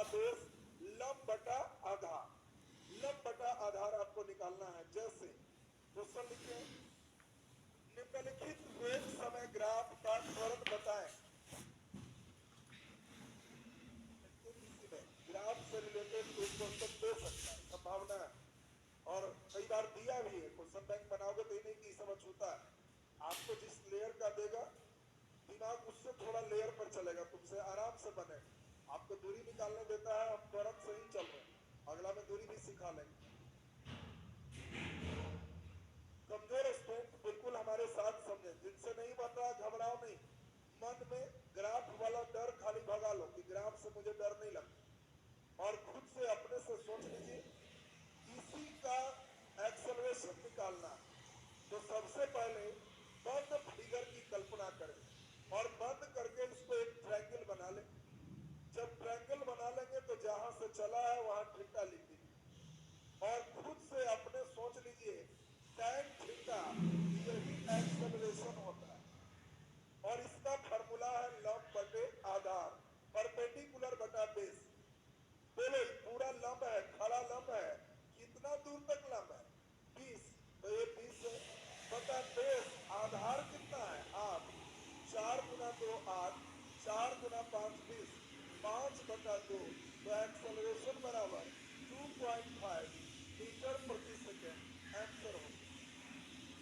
बटा बेस लंब बटा आधार। लंब बटा आधार आपको निकालना है। जैसे क्वेश्चन लिखे, निम्नलिखित वेग समय ग्राफ का त्वरण बताएं। ग्राफ से रिलेटेड कोई क्वेश्चन दे सकता है, संभावना है, और कई बार दिया भी है। क्वेश्चन बैंक बनाओगे तो ये नहीं कि सब छूता है, आपको जिस लेयर का देगा दिमाग उससे थोड़ा लेयर पर चलेगा, तुमसे आराम से बने। आपको दूरी निकालने देता है, हम त्वरण से ही चल रहे हैं, अगला में दूरी भी सिखा लेंगे। कमजोर स्टूडेंट बिल्कुल हमारे साथ समझे, जिनसे नहीं बन रहा घबराओ नहीं, मन में ग्राफ वाला डर खाली भगा लो कि ग्राफ से मुझे डर नहीं लगता, और खुद से अपने से सोच लीजिए इसी का एक्सेलरेशन निकालना। तो सबसे पहले बंद फिगर की कल्पना करें और बंद करके इसको एक ट्रायंगल बना ले। जब ट्रायंगल बना लेंगे तो जहां से चला है वहां थीटा लिख दीजिए और खुद से अपने सोच लीजिए tan थीटा यही एक्सेलरेशन होता है और इसका फार्मूला है लंब बटे आधार, परपेंडिकुलर बटा बेस। बोलो पूरा लंब है, खड़ा लंब है, कितना दूर तक लंब है 20, तो ये 20 बटा बेस आधार कितना है 8, 4 गुना 2 8, 4 गुना 5 20, 5 बटा 2, तो एक्सेलरेशन बराबर 2.5 मीटर प्रति सेकेंड आंसर हो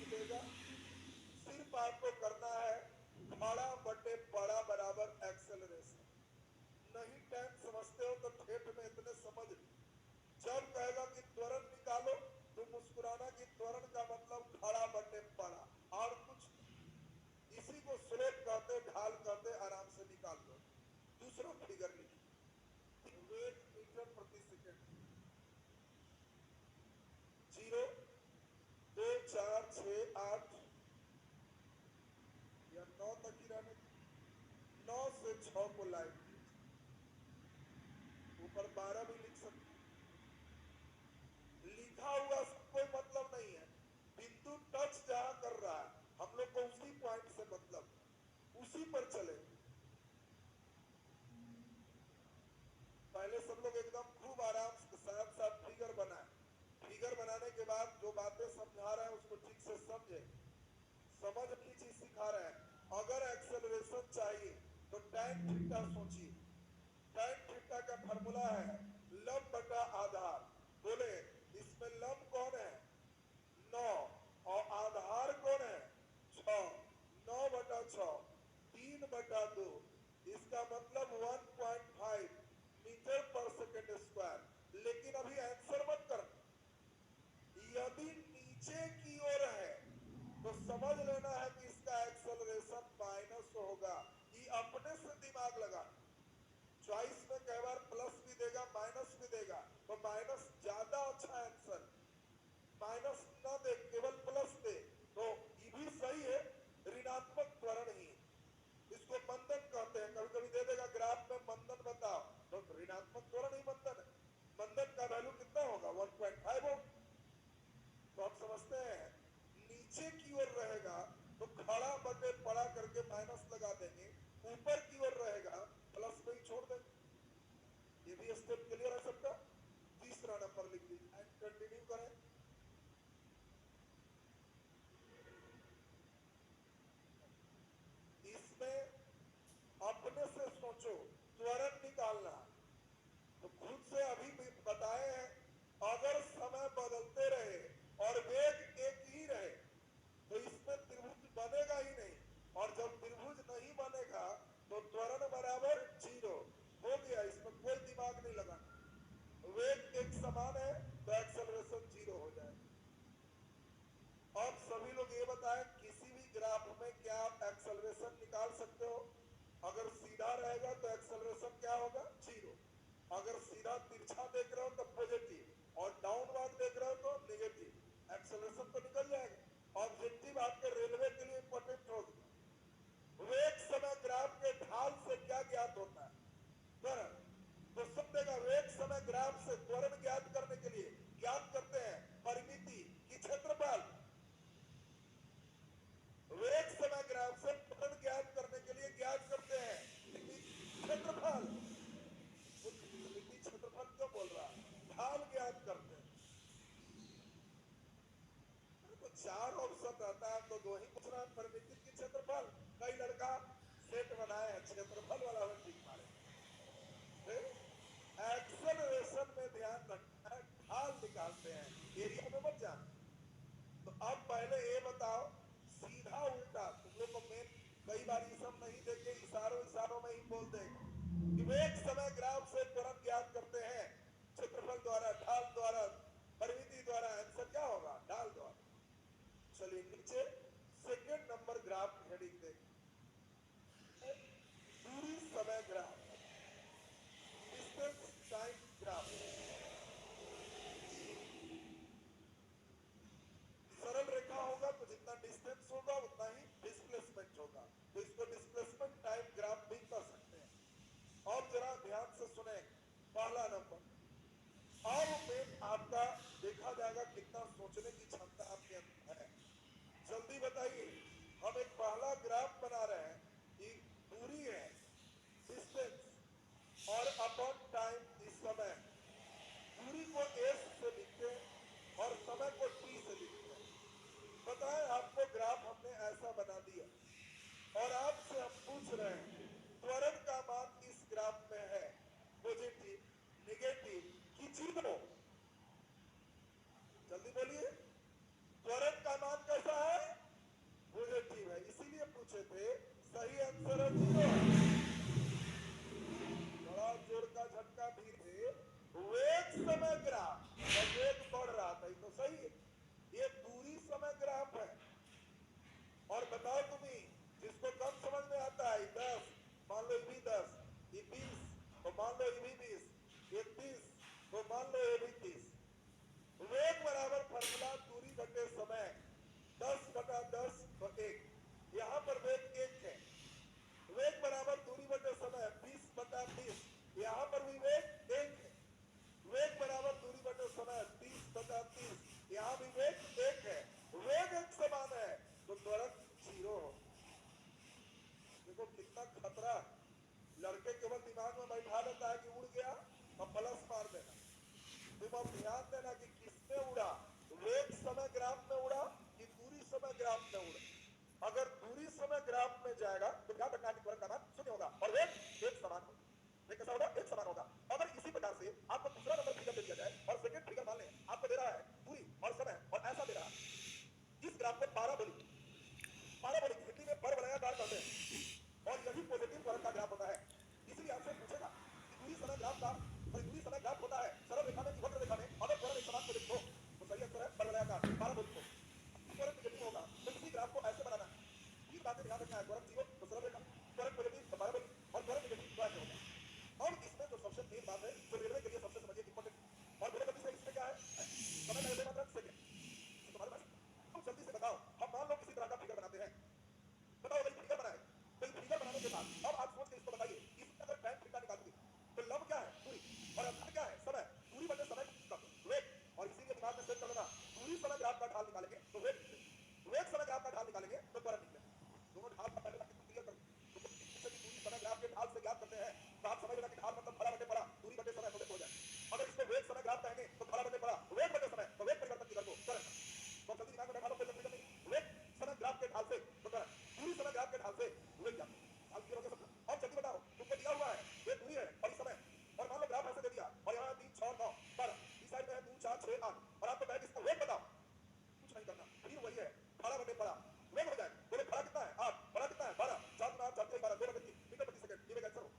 मिलेगा। सिर्फ आपको करना है खड़ा बटे बड़ा बराबर एक्सेलरेशन। नहीं टाइम समझते हो तो ठेठ में इतने समझ लो। जब कहेगा कि त्वरण निकालो तो मुस्कुराना कि त्वरण का मतलब खड़ा बटे बड़ा, और कुछ इसी को स्लोप कहते, ढाल कहते, आराम से निकाल लो। दूसरा फिगर लिखिए, वेग मीटर प्रति सेकेंड 0 2 4 6 8 या 9 तक ही रहने, 9 से 6 को लाइन कीजिए, ऊपर 12 भी लिख सकते। लिखा हुआ कोई मतलब नहीं है, बिंदु टच जहां कर रहा है हम लोग को उसी पॉइंट से मतलब, उसी पर चले। पहले सब लोग एकदम खूब आराम से साथ साथ फिगर बनाए, फिगर बनाने के बाद जो बातें समझा रहे हैं उसको ठीक से समझे, समझ की चीज सिखा रहे हैं। अगर एक्सेलरेशन चाहिए तो tan थीटा सोचिए, tan थीटा का फॉर्मूला है लंब बटा आधार। बोले इसमें लंब कौन है 9 और आधार कौन है 6, 9 बटा 6 3 बटा 2, इसका मतलब 1.5 मीटर पर सेकेंड स्क्वायर। लेकिन अभी आंसर मत कर, यदि नीचे की ओर है तो समझ लेना है कि इसका एक्सेलरेशन माइनस होगा। ये अपने से दिमाग लगा, चॉइस में कई बार प्लस भी देगा माइनस भी देगा, तो माइनस ज्यादा अच्छा आंसर, माइनस न दे केवल प्लस दे तो ये भी सही है, ऋणात्मक त्वरण ही, इसको मंदन कहते हैं। कभी कभी दे देगा ग्राफ में मंदन बताओ, तो ऋणात्मक त्वरण ही मंदन है। मंदन का वैल्यू कितना होगा 1.5 हो, तो आप समझते हैं नीचे की ओर रहेगा तो खड़ा बटे पड़ा करके माइनस लगा देंगे, ऊपर की ओर रहेगा प्लस में ही छोड़ देंगे। ये भी स्टेप क्लियर है सबका। तीसरा नंबर लिख लीजिए एंड कंटिन्यू करें। इसमें अपने से सोचो त्वरण निकालना, तो खुद से अभी भी बताए हैं अगर समय बदलते रहे और वेग एक ही रहे तो इसमें त्रिभुज बनेगा ही नहीं, और जब त्रिभुज नहीं बनेगा तो त्वरण बराबर 0 हो गया। इसमें कोई दिमाग नहीं लगाना, वेग एक समान है तो एक्सेलरेशन 0 हो जाएगा। अब सभी लोग ये बताएं किसी भी ग्राफ में क्या आप एक्सेलरेशन निकाल सकते हो? अगर सीधा रहेगा तो एक्सेलरेशन क्या होगा 0, अगर सीधा तिरछा देख रहे हो तो पॉजिटिव और डाउनवर्ड देख रहे हो तो नेगेटिव, एक्सेलरेशन तो निकल जाएगा। ऑब्जेक्टिव आपके रेलवे के लिए इंपॉर्टेंट होगा। वेग समय ग्राफ के ढाल से क्या ज्ञात होता है त्वरण, तो सब देगा वेग समय ग्राफ से त्वरण ज्ञात करने के लिए ज्ञात करते हैं परिमिति की क्षेत्रफल। वेग समय ग्राफ से त्वरण ज्ञात करने के लिए ज्ञात करते हैं क्षेत्रफल। रहता है तो दो ही पूछ रहा है परिमिति की क्षेत्रफल। कई लड़का सेट बनाए हैं क्षेत्रफल वाला है ठीक मारे। एक्सेलरेशन में ध्यान रखना है, ढाल निकालते हैं, एरिया में मत जाना। तो अब पहले ये बताओ सीधा उल्टा, तुम लोग को मेन कई बार ये सब नहीं देखे, इशारों इशारों में ही बोल देंगे कि एक समय ग्राफ से तुरंत ज्ञात करते हैं क्षेत्रफल द्वारा, ढाल द्वारा, परिमिति द्वारा। आंसर क्या होगा? ढाल द्वारा। चलिए नीचे सेकेंड नंबर ग्राफ हेडिंग देखिए, दूरी समय ग्राफ, डिस्टेंस टाइम ग्राफ। सरल रेखा होगा तो जितना डिस्टेंस होगा उतना ही डिस्प्लेसमेंट होगा, तो इसको डिस्प्लेसमेंट टाइम ग्राफ भी कर सकते हैं। और जरा ध्यान से सुने, पहला नंबर। अब में आपका देखा जाएगा कितना सोचने की क्षमता आपके अंदर है। जल्दी बताइए, हम एक पहला ग्राफ बना रहे हैं, ये दूरी है, डिस्टेंस और अपॉन टाइम। इस समय दूरी को एस से लिखते हैं और समय को टी से लिखते हैं। बताएं, आपको ग्राफ हमने ऐसा बना दिया और आपसे हम पूछ रहे हैं त्वरण का मान इस ग्राफ में है पॉजिटिव, नेगेटिव कि जीरो? जल्दी बोलिए, त्वरण का मान कैसा है? पॉजिटिव है, इसीलिए पूछे थे। सही आंसर है जीरो। बड़ा जोर का झटका भी थे। वेग समय ग्राफ और वेग बढ़ रहा था, तो सही है। ये दूरी समय ग्राफ है। और बताओ तुम्हें जिसको कम समझ में आता है, 10 मान लो, ये भी 10, ये 20 तो मान लो ये भी 20, ये 30 तो मान लो ये भी 30। वेग बराबर फॉर्मूला दूरी घटे समय, 10/10 तो 1। यहाँ पर वेग 1 है। वेग बराबर दूरी बटे समय 20/20, यहाँ पर भी वेग 1 है। वेग बराबर दूरी बटे समय 30/30, यहाँ भी वेग 1 है। वेग एक समान है तो त्वरण जीरो हो। देखो कितना खतरा। लड़के केवल दिमाग में बैठा लेता है कि उड़ गया और प्लस मार देना। तुम अब ध्यान देना कि किसमें उड़ा, वेग समय ग्राफ में उड़ा कि दूरी समय ग्राफ में उड़ा। अगर दूरी समय ग्राफ में जाएगा तो क्या करना है कि त्वरण का मान शून्य होगा और वेग एक समान होगा। वेग कैसा होगा? एक समान होगा। अगर इसी प्रकार से आपको दूसरा नंबर फिगर दे दिया जाए और सेकंड फिगर मान लें आपको दे रहा है दूरी और समय और ऐसा दे रहा है, इस ग्राफ को पाराबोलिक हिंदी में परवलयाकार कहते हैं और यही पॉजिटिव त्वरण का ग्राफ होता है। इसलिए आपसे पूछेगा कि दूरी समय ग्राफ का, दूरी समय ग्राफ होता है सरल रेखा में कि वक्र रेखा में, अगर त्वरण एक समान पॉजिटिव हो तो सही आंसर है परवलयाकार, पाराबोलिक हो। त्वरण नेगेटिव होगा तो इसी ग्राफ को ऐसे बनाना है। तीन बातें ध्यान रखना है, त्वरण जीरो तो सरल रेखा, त्वरण पॉजिटिव तो पाराबोलिक और त्वरण नेगेटिव तो ऐसे होगा। अब इसमें जो सबसे मेन बात है जो रेलवे के लिए सबसे समझिए इंपॉर्टेंट और मेरे गति से इसमें क्या है, समय का मात्रा सेकंड। तुम्हारे पास तुम जल्दी से बताओ, हम मान लो किसी तरह का फिगर बनाते हैं। बताओ भाई फिगर बनाए, तो फिगर बनाने के बाद अब आप सोच के इसको बताइए, इसमें अगर टाइम थीटा निकालोगे तो लंब क्या है? दूरी, और अंतर क्या है? समय। दूरी बटे समय का वेग, और इसीलिए दिमाग में सेट कर लेना, दूरी समय ग्राफ का ढाल निकालेंगे तो वेग निकलेगा, वेग समय ग्राफ का ढाल निकालेंगे तो त्वरण निकलेगा। दोनों ढाल का पहले क्लियर कर दो। तो दूरी समय ग्राफ के ढाल से ज्ञात करते हैं तो आप समझ लेना कि ढाल मतलब बड़ा बटे बड़ा, दूरी बटे समय तो हो जाए। अगर इसको वेग समय ग्राफ कहेंगे तो बड़ा बटे बड़ा, वेग बटे समय तो वेग परिवर्तन की दर को त्वरण। तो जल्दी दिमाग में बैठा लो, कोई कंफ्यूजन नहीं। वेग समय ग्राफ के ढाल से तो त्वरण, दूरी समय ग्राफ के ढाल से वेग ज्ञात। ढाल क्लियर हो गया सबका? अब जल्दी बताओ, तुमको दिया हुआ है ये दूरी है और समय, और मान लो ग्राफ ऐसे दे दिया और यहाँ 3 6 9 12, इस साइड में है 2 4 6 8 और आपको कहे इसका वेग बताओ। कुछ नहीं करना, फिर वही है, बड़ा बटे बड़ा, वेग हो जाए। बोले बड़ा कितना है? 8, बड़ा कितना है? 12, 4 गुना 8 4 12, 2 बटे 3 मीटर प्रति सेकंड, ये वेग आंसर हो।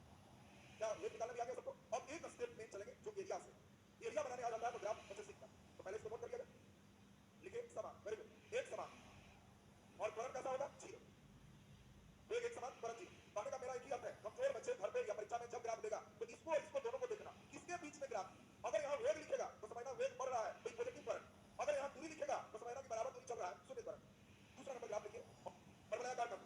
क्या वेग निकालने में आ गया सबको? अब एक स्टेप में चलेंगे जो एरिया से, एरिया बनाने आ जाता है तो ग्राफ अच्छे सीखना। तो पहले इसको नोट कर लिया जाए, लिखिए समान, वेरी गुड, एक समान। और त्वरण कैसा होगा? जीरो। वेग एक समान, त्वरण जीरो। कहने का मेरा एक ही अर्थ है, कमजोर बच्चे घर पे या परीक्षा में जब ग्राफ देगा तो इसको और इसको दोनों को देखना, किसके बीच में ग्राफ। अगर यहाँ वेग लिखेगा तो समझना वेग बढ़ रहा है, तो पॉजिटिव त्वरण। अगर यहाँ दूरी लिखेगा तो समझना कि बराबर दूरी चल रहा है, शून्य त्वरण। दूसरा नंबर ग्राफ लिखिए, परवलयाकार कर।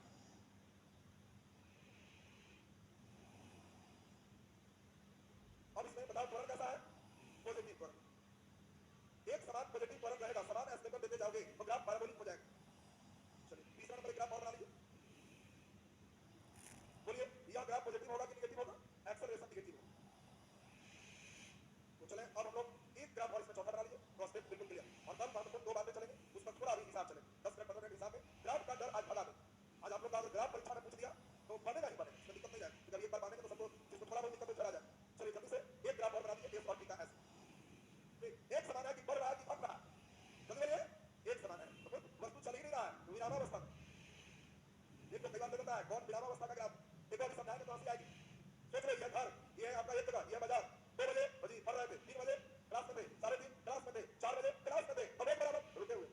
अब इसमें बताओ त्वरण कैसा है? पॉजिटिव त्वरण। एक समान पॉजिटिव त्वरण रहेगा, समान एस्पेक्ट देते जाओगे तो ग्राफ पैराबोलिक हो जाएगा। चलिए तीसरा नंबर ग्राफ और बना लीजिए। बोलिए यह ग्राफ पॉजिटिव होगा कि नेगेटिव होगा? एक्सेलरेशन नेगेटिव होगा। तो चलें अब हम लोग एक ग्राफ और इसमें चौथा बना लीजिए, क्रॉस स्टेप बिल्कुल क्लियर। और कल महत्वपूर्ण दो बातें चलेंगे, उसमें थोड़ा अभी हिसाब चलेंगे, 10 मिनट 15 मिनट हिसाब अगर ग्राफ परीक्षा में पूछ दिया तो बनेगा ही बनेगा, इसमें दिक्कत नहीं जाएगी। जब एक बार मानेंगे तो सबको जिसको थोड़ा बहुत दिक्कत है चला जाए। चलिए जल्दी से एक ग्राफ और बना दीजिए एस और टी का ऐसे एक समान है कि बढ़ रहा है कि घट रहा है, जल्दी बोलिए। एक समान है तो वस्तु चल ही नहीं रहा है, विरामावस्था में। एक तो कई बार लगता है कौन विरामावस्था का ग्राफ, एक बार समझाएंगे तो हंसी आएगी। सोच लो ये घर, ये आपका एक जगह, ये बाजार, 2 बजे बजी पढ़ रहे थे, 3 बजे क्लास में थे, 3:30 क्लास में थे, 4 बजे क्लास में थे, अब एक बराबर रुके हुए।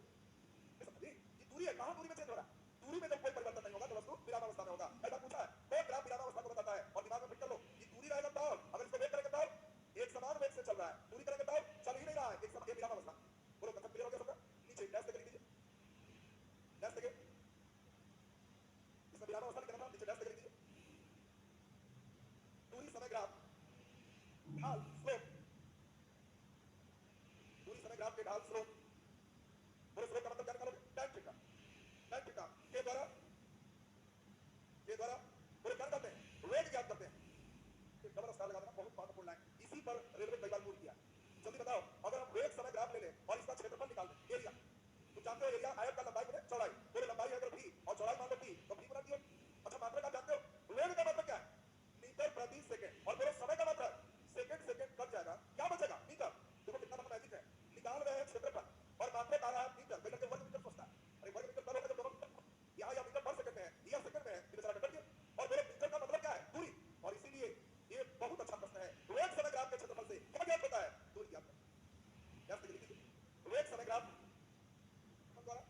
ये दूरी है, कहां दूरी में चेंज हो रहा है? दूरी में जब कोई परिवर्तन नहीं होगा तो वस्तु विरामावस्था में होगा। ऐसा पूछा है कौन ग्राफ विरामावस्था को बताता है, और दिमाग में फिट कर लो ये दूरी रहेगा तब, अगर इसको वेग करेंगे तब एक समान वेग से चल रहा है, दूरी करेंगे तब चल ही नहीं रहा है, एक समान विरामावस्था। बोलो कंसेप्ट क्लियर हो गया सबका? नीचे डैश करके लिख दीजिए, डैश करके इसमें विरामावस्था लिखना था, नीचे डैश करके लिख दीजिए। दूरी समय ग्राफ ढाल स्लोप, दूरी समय ग्राफ के ढाल स्लोप, बोलो स्लोप का मतलब क्या निकालोगे? tan थीटा, tan थीटा के द्वारा बोले क्या करते हैं? वेग ज्ञात करते हैं। डबल स्टार लगा देना, बहुत महत्वपूर्ण लाइन, इसी पर रेलवे कई बार मूव किया। जल्दी बताओ अगर हम वेग समय ग्राफ ले लें और इसका क्षेत्रफल निकाल दें, एरिया, तो जानते हो एरिया आयत का लंबाई गुणे चौड़ाई, बोले लंबाई अगर भी और चौड़ाई मान लो भी तो भी गुना डी। अच्छा मात्रक आप जानते हो वेग का मतलब क्या है? मीटर प्रति सेकंड, और बोलो समय का मतलब सेकंड सेकंड कट जाएगा, क्या बचेगा? मीटर। देखो कितना मतलब मैजिक है, निकाल रहे हैं क्षेत्रफल और मात्रक आ रहा है मीटर, पहले वर्ग मीटर सोचता है, अरे वर्ग मीटर तब होगा जब दोनों यहाँ या मीटर पर सेकंड में है या सेकंड में है, बेचारा कट गया। और बोलो मीटर का मतलब क्या है? दूरी, और इसीलिए ये बहुत अच्छा प्रश्न है, वेग समय ग्राफ के क्षेत्रफल से क्या ज्ञात होता है? दूरी ज्ञात होता है। वेग समय ग्राफ द्वारा,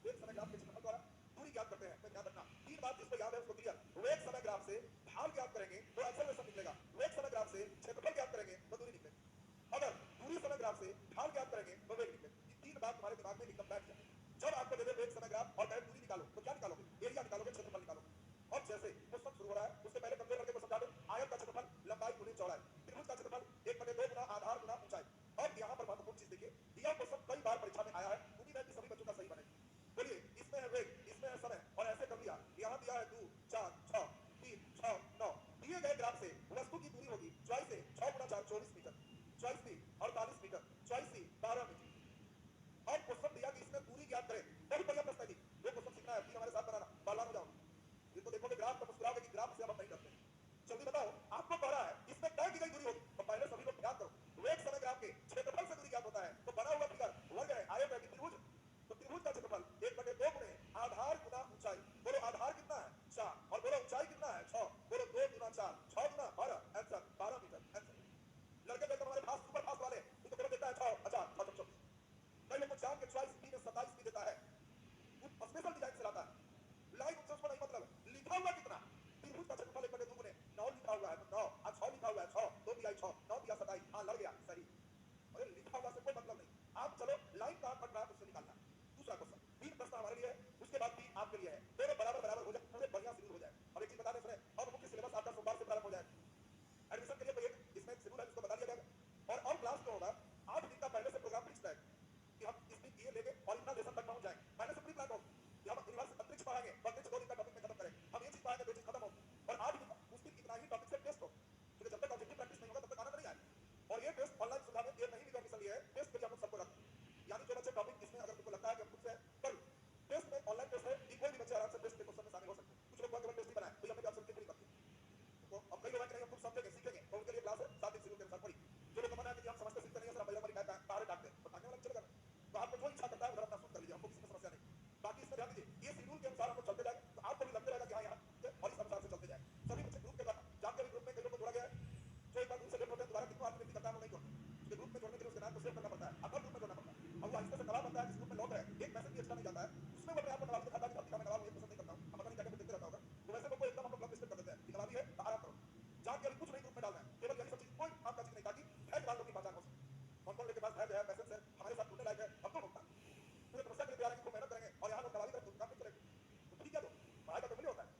वेग समय ग्राफ के क्षेत्रफल द्वारा दूरी ज्ञात करते हैं। ध्यान रखना 3 बात जिसको याद है उसको क्लियर। वेग समय ग्राफ से ढाल ज्ञात करेंगे तो एक्सेलरेशन निकलेगा, वेग समय ग्राफ से क्षेत्रफल ज्ञात करेंगे तो दूरी निकलेगी, अगर दूरी समय ग्राफ से ढाल ज्ञात करेंगे तो वेग निकलेगा। ये 3 बात तुम्हारे दिमाग में एकदम बैठ जाए। जब आपको दे दे वेग समय ग्राफ और कहे दूरी निकालो तो क्या निकालोगे? एरिया निकालोगे, क्षेत्रफल निकालोगे। और जैसे क्वेश्चन शुरू हो रहा है उससे पहले कमजोर लड़के को समझा दो, आयत का क्षेत्रफल लंबाई गुनी चौड़ाई, त्रिभुज का क्षेत्रफल 1/2 गुना आधार गुना ऊंचाई। अब यहाँ पर महत्वपूर्ण चीज देखिए, यह क्वेश्चन कई बार परीक्षा में आया है, उम्मीद है कि सभी बच्चों का सही बनेगा। बोलिए इसमें है वेग, इसमें है समय, और ऐसे कर दिया, यहाँ दिया है 2 4 6 3 6 9, दिए गए ग्राफ से वस्तु की दूरी होगी चौड़ाई से 6 गुना 4 24 मीटर, चौड़ाई से 48 मीटर, चौड़ाई से 12 मीटर। और क्वेश्चन दिया कि इसमें दूरी ज्ञात करें, बहुत बढ़िया प्रश्न है जी, ये क्वेश्चन सीखना है, फिर हमारे साथ बनाना, बालान हो जाओ। ये तो देखोगे ग्राफ तो मुस्कुराओगे कि ग्राफ से हम नहीं डरते। जल्दी बताओ आपको कह रहा है इसमें तय की गई दूरी होगी, तो पहले सभी लोग ध्यान करो, वेग समय ग्राफ के क्षेत्रफल से दूरी ज्ञात होता है, तो बना हुआ फिगर वर्ग है, आयत है कि त्रिभुज, तो त्रिभुज का क्षेत्रफल 1/2 गुणे आधार गुना ऊंचाई, बोलो आधार कितना है? 4, और बोलो ऊंचाई कितना है? 6, बोलो 2 गुना 4 6 गुना 12, आंसर 12 मीटर। आंसर लड़के देखो हमारे फास्ट सुपर फास्ट वाले उनको बोलो देता है 6, अच्छा 6 कई लोग को जान के 24 में 27 भी देता है, वो स्पेशल डिजाइन से लाता है, लाइन उनसे उसको नहीं मतलब लिखा हुआ कितना? त्रिभुज का क्षेत्रफल 1/2 गुणे 9 लिखा हुआ है तो 9, आज 6 लिखा हुआ है 6, 2 दिया 6, 9 दिया 27, हाँ लड़ गया सही। अरे लिखा हुआ से कोई मतलब नहीं, आप चलो लाइन कहां कट रहा है उससे निकालना। दूसरा क्वेश्चन 3 प्रश्न हमारे लिए है, उसके बाद 3 आपके लिए है, दोनों बराबर बराबर हो जाए, पूरे बढ़िया शेड्यूल हो जाए। और एक चीज बता दें सुने, अब मुख्य सिलेबस आपका सोमवार से प्रारंभ हो जाएगा, एडमिशन के लिए कोई एक इसमें शेड्यूल है जिसको बता दिया जाएगा। और अब क्लास में होगा 8 दिन का पहले से प्रोग्राम फिक्स है कि हम इस दिन ये लेंगे और इतना लेसन तक पहुंच जाएंगे, पहले से प्री प्लान होगा कि हम यूनिवर्स अंतरिक्ष पढ़ाएंगे, अंतरिक्ष 2 दिन का टॉपिक में खत्म करेंगे, हम ये चीज पढ़ाएंगे 2 चीज खत्म होगी, और 8 दिन उस दिन इतना ही टॉपिक से टेस्ट हो, क्योंकि जब तक ऑब्जेक्टिव प्रैक्टिस नहीं होगा तब तक आनंद नहीं आएगा। और ये टेस्ट ऑनलाइन सुविधा में ये नहीं भी एडमिशन लिए है, टेस्ट के लिए हम लोग सबको रखते हैं, यानी जो बच्चे टॉपिक इसमें अगर तुमको लगता है कि हम खुद से कर टेस्ट में ऑनलाइन टेस्ट है कि कोई भी बच्चे आराम से टेस्ट के क्वेश्चन में शामिल हो सकते हैं। कुछ लोग केवल टेस्ट ही बनाए तो हमने ऑप्शन नहीं करते, तो अब कई लोग हैं कि नहीं हम खुद समझेंगे सीखेंगे, तो उनके लिए क्लास है 7 दिन शेड्यूल के अनुसार पढ़ी। जो लोग मना है कि हम समझते सीखते नहीं है सर, हम बाहर काटते हैं, तो काटने वाला चलेगा, तो आपको जो इच्छा करता है उधर अपना शुरू कर लीजिए, हमको किसी में समस्या नहीं। बाकी इसमें ध्यान दीजिए, ये शेड्यूल के अनुसार हम लोग चलते जाएंगे, तो आपको भी लगता रहेगा कि हाँ यहाँ और इस अनुसार से चलते जाए। सभी बच्चे ग्रुप के द्वारा जानते हैं, ग्रुप में कई लोग को जोड़ा गया है, जो एक बार ग्रुप से लेफ्ट होते हैं दोबारा कितना आदमी करता है नहीं जोड़ते, उसके ग्रुप में जोड़ने के लिए उसके नाम को सेव करना पड़ता है, अपना ग्रुप में जोड़ना पड़ता है, और वो आहिस्ते से दबाव बनता है, जिस ग्रुप में लौट रहे एक मैसेज भी एक्स्ट्रा नहीं जाता है, उसमें वो अपने आप को नवाब दिखाता है कि अब मैं नवाब ये पसंद नहीं करता हूँ, हम पता नहीं क्या देखते रहता होगा, तो वैसे लोग को एकदम हम लोग ब्लॉक लिस्ट कर देते हैं कि नवाबी है तो आराम करो, जान के अभी कुछ नहीं ग्रुप में डालना है, केवल यही सब चीज कोई आपका चीज नहीं, ताकि धैर्य वालों की पहचान हो सके। कौन कौन लोग के पास धैर्य है, पैसेंस है, हमारे साथ जुड़ने लायक है, हम तो होता है पूरे तपस्या के लिए तैयार है कि खूब मेहनत करेंगे और यहाँ लोग नवाबी करेंगे, काम नहीं चलेगा, तो ठीक है, तो पढ़ाई का तो मिले होता है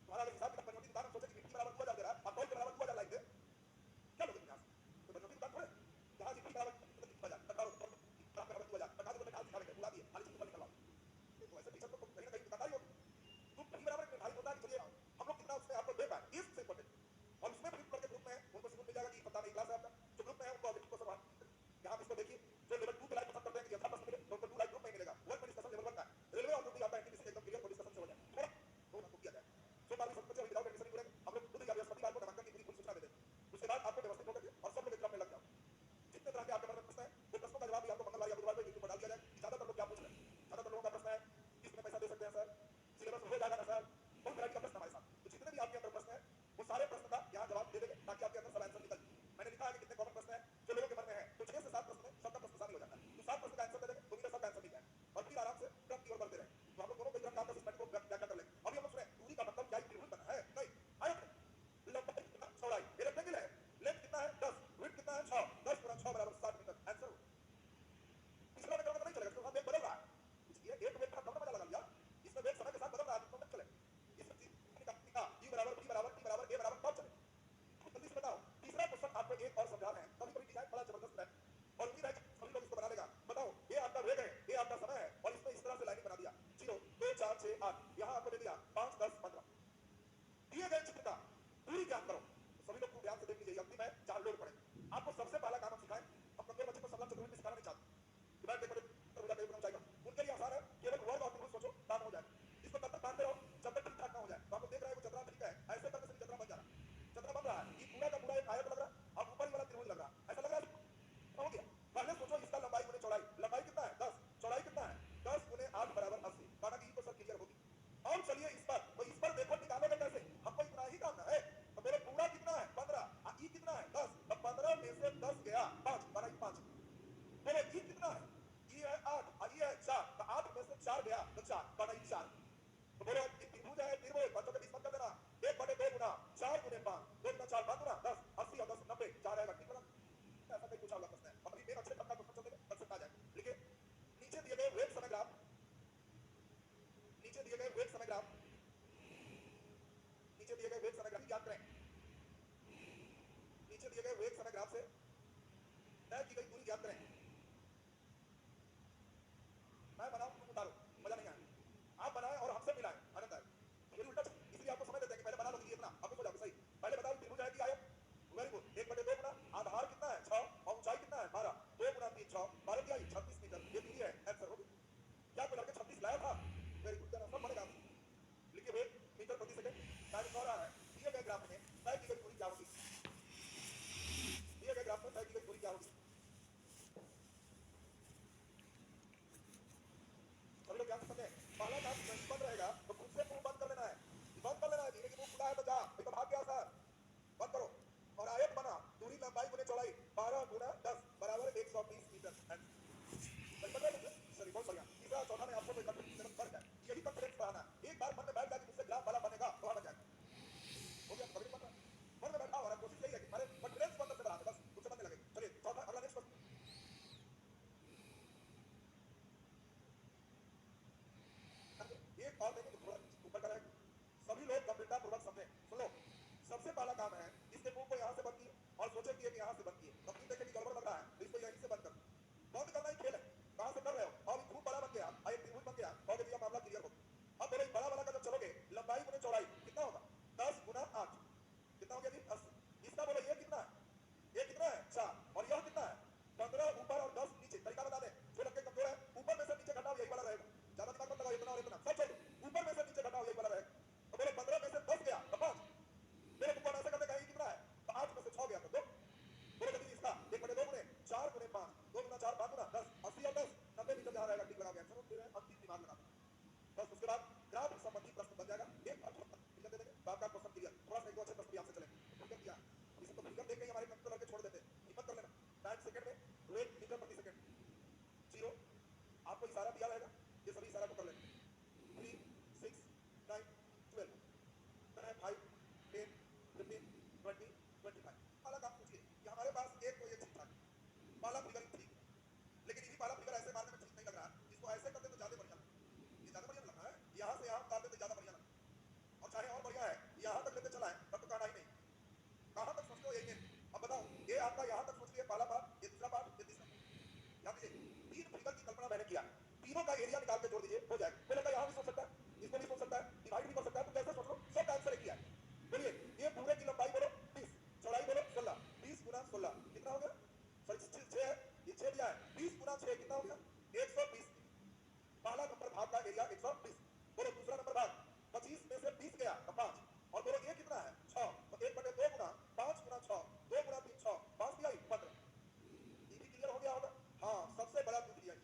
तुम्हारा अगर हिसाब किताब बनोटी दुकान हम सोचे कि मिट्टी बराबर 2000 दे रहा है, आप कौन के बराबर 2000 लाइन दे, क्या लोगे यहाँ से? तो बनोटी दुकान थोड़े जहाँ मिट्टी बराबर 2000 बराबर 2000 50 रुपए ढाल सिखा देंगे, उड़ा दिए खाली चीज निकलवा, तो ऐसे टीचर को कहीं ना कहीं दुकानदारी होगी। तुम कहीं बराबर निर्धारित होता है कि चलिए हम लोग कितना उसमें आपको दे पाए, ये सबसे इंपॉर्टेंट, और उसमें फिर करके ग्रुप में उनको सिर्फ मिल जाएगा कि पता नहीं क्लास है आपका, जो ग्रुप में है उनको ऑब्जेक्टिव को सवाल यहाँ इसको देखिए, जो लेवल 2 के लायक पसंद करते हैं कि याद करें, नीचे दिए गए वेग समय ग्राफ से तय की गई दूरी याद करें। मैं बनाऊं तुम उतारो, मजा नहीं आया। आप बनाएं और हमसे मिलाएं, आनंद आए। फिर उल्टा, इसलिए आपको समय देते हैं कि पहले बना लो दीजिए इतना, आपको हो जाओगे सही। पहले बताओ त्रिभुज है कि आयत? Very good. 1/2 गुना आधार कितना है 6 और ऊंचाई कितना है 12, 2 गुना 3 6, 12 की आई 36 मीटर, ये दूरी है। आंसर हो गया। क्या कोई लड़के 36 लाया था? वेरी गुड, सब बनेगा। लिखिए वेग मीटर प्रति सेकंड, टाइम हो रहा है। दिए गए ग्राफ में तय की गई दूरी क्या होगी? दिए गए ग्राफ में तय की गई दूरी क्या होगी? सभी लोग ध्यान से समझें। पहला काम नहीं बंद रहेगा तो खुद से मुंह बंद कर लेना है। बंद कर लेना है, धीरे मुंह खुला है तो जा, नहीं तो भाग गया सर। बंद करो और आयत बना, दूरी लंबाई गुने चौड़ाई 12 गुना 10 बराबर 120 मीटर। सॉरी, बहुत बढ़िया। तीसरा चौथा में आपको कोई कंफ्यूजन फर्क है, यही कॉन्फिडेंस बढ़ाना। एक बार मन में बैठ जाए कि मुझसे ग्राफ वाला बनेगा तो आ जाएगा। हो गया, कभी नहीं बन रहा। मन में बैठा और कोशिश यही है कि हमारे कॉन्फिडेंस को अंदर से बढ़ाना, बस मुझसे बनने लगे। चलिए चौथा, अगला नेक्स्ट क्वेश्चन। एक और देखो थोड़ा ऊपर का रहेगा, सभी लोग गंभीरता पूर्वक समझें। सुन लो, सबसे पहला काम है इसके मुंह को यहाँ से बंद किए और सोचे कि यहाँ से बंद किए, कंपनी देखे कि गड़बड़ लग रहा है तो इसको यहीं से बंद कर। बंद करना ही खेल है, कहाँ से कर रहे हो? और खूब बड़ा बन गया, एक त्रिभुज बन गया, कहोगे भैया मामला क्लियर हो। अब बोलो बड़ा वाला का जब चलोगे, लंबाई गुने चौड़ाई कितना होगा? 10 गुना 8 कितना हो गया जी? 80। इसका बोलो ये कितना है? ये कितना है? 4। और यह कितना है? 15 ऊपर और 10 नीचे। तरीका बता दे, जो लड़के कमजोर है ऊपर में से नीचे घटाओ, यही वाला रहेगा। ज्यादा दिमाग मत लगाओ, इतना और इतना सब छोड़ दो, ऊपर में से नीचे घटाओ, यही वाला रहेगा। तो बोलो 15 में से 10 गया तो 5, मेरे ऊपर ऐसे करने का ये कितना है? तो 8 में से 6 गया तो 2। बोलो जल्दी इसका 1/2 गुने 4 गुने 5, 2 गुना 4 5 गुना 10, 80 और 10 90 मीटर जहाँ रहेगा। ठीक लगा गया, चलो फिर अंतिम दिमाग लगा बस। उसके बाद ग्राफ संबंधी प्रश्न बन जाएगा। एक फिगर दे देंगे, बात का क्वेश्चन क्लियर। थोड़ा सा एक दो अच्छे प्रश्न भी आपसे चलेंगे। फिगर क्या इसे तो फिगर देख के हमारे कंप्यूटर लड़के छोड़ देते हैं, हिम्मत कर लेना। टाइम सेकंड में 2 मीटर प्रति सेकंड, 0 आपको इशारा दिया रहेगा, ये सभी इशारा को कर लेना। 3 6 9 12 5 10 15 20 25। पहला काम पूछिए कि हमारे पास एक तो ये ठीक ठाक पहला फिगर ठीक, लेकिन यही पहला फिगर ऐसे मारने में ठीक नहीं लग रहा है, इसको ऐसे करते तो ज्यादा बढ़िया लगता। ये ज्यादा बढ़िया लग रहा है, यहाँ से यहाँ उतार देते ज्यादा बढ़िया लगता। और चाहे और बढ़िया है, यहाँ तक लेते चला है तब तो कहना ही नहीं। कहाँ तक सोचते हो यही में? अब बताओ, ये आपका यहाँ तक सोच लिया पहला पार्ट, ये दूसरा पार्ट, ये तीसरा। याद कीजिए, 3 फिगर की कल्पना मैंने किया, तीनों का एरिया निकाल के जोड़ दीजिए, हो जाएगा। कोई लड़का यहाँ भी सोच सकता है, इसको भी सोच सकता है, डिवाइड भी कर सकता है, तो कैसे सोच लो, सब का आंसर एक ही है। बोलिए ये पूरे की लंबाई बोलो 20, चौड़ाई बोलो 16, 20 गुना 16 कितना हो गया? सॉरी 6 है, ये 6 दिया है, 20 गुना 6 कितना हो गया? 120। पहला नंबर भाग का एरिया 120। बोलो दूसरा नंबर भाग, 25 में से 20 गया तो 5, और बोलो ये कितना है? 6। तो 1/2 गुना 5 गुना 6, 2 गुना 3 6, 5 दिया 15। ये भी क्लियर हो गया होगा। हाँ, सबसे बड़ा दूध दिया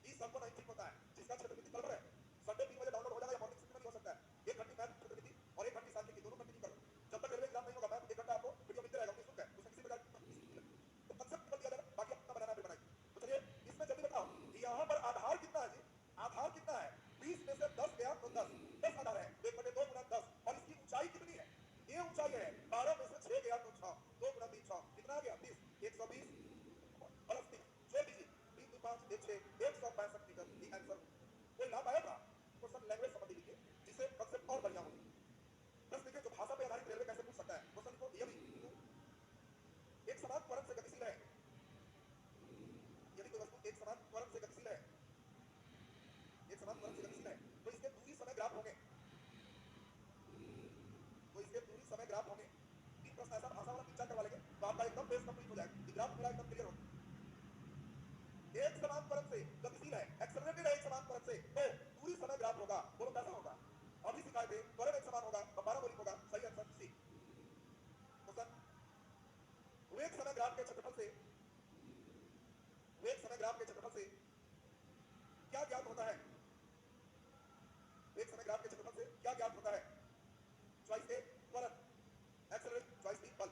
ये सबको नहीं ठीक होता है। जिसका क्षेत्रमिति कल है संडे 3 बजे डाउनलोड हो जाएगा, या मॉर्निंग में भी हो सकता है। 1 घंटे मैथ क्षेत्रमिति और 1 घंटे सांख्यिकी दोनों कंटिन्यू कर लो। जब तक रेलवे एग्जाम नहीं होगा मैथ 1 घंटा आपको वीडियो मिलते रहेगा, उसमें उसमें किसी प्रकार तो कंसेप्ट कर दिया जाएगा, बाकी अपना बनाना फिर बनाइए। तो चलिए इसमें जल्दी बताओ कि यहाँ पर आधार कितना है जी? आधार कितना है? 20 में से 10 गया तो 10 आधार है, 1/2 गुना 10। और इसकी ऊंचाई कितनी है? ये ऊंचाई है 12 में से 6 गया तो 6, 2 गुना 3 6 कितना आ गया? 20, 120 प्लस 3 जोड़ दीजिए, 3 2 5 1 6, 165 मीटर। ये आंसर कोई लाभ आया था? क्वेश्चन लैंग्वेज समझ लीजिए, जिससे कंसेप्ट और बढ़िया हो। प्रश्न देखिए जो भाषा पे आधारित रेलवे कैसे पूछ सकता है। क्वेश्चन लिखो, यदि एक समान त्वरण से गतिशील है, यदि कोई वस्तु एक समान त्वरण से गतिशील है, एक समान त्वरण से गतिशील है, तो इसके दूरी समय ग्राफ होंगे, तो इसके दूरी समय ग्राफ होंगे। 3 प्रश्न ऐसा भाषा वाला 3 4 करवा लेंगे तो आपका एकदम बेस कंप्लीट हो जाएगा। ये ग्राफ पूरा एकदम क्लियर हो। एक समान त्वरण से गतिशील है, एक्सेलरेटेड है एक समान त्वरण से, तो दूरी समय ग्राफ होगा। बोलो कैसा होगा? अभी सिखाए थे, त्वरण एक समान होगा तो पाराबोलिक होगा। सही आंसर सी। क्वेश्चन, वेग समय ग्राफ के क्षेत्रफल से, वेग समय ग्राफ के क्षेत्रफल से क्या ज्ञात होता है? वेग समय ग्राफ के क्षेत्रफल से क्या ज्ञात होता है? चॉइस ए त्वरण, एक्सेलरेशन, चॉइस बी बल।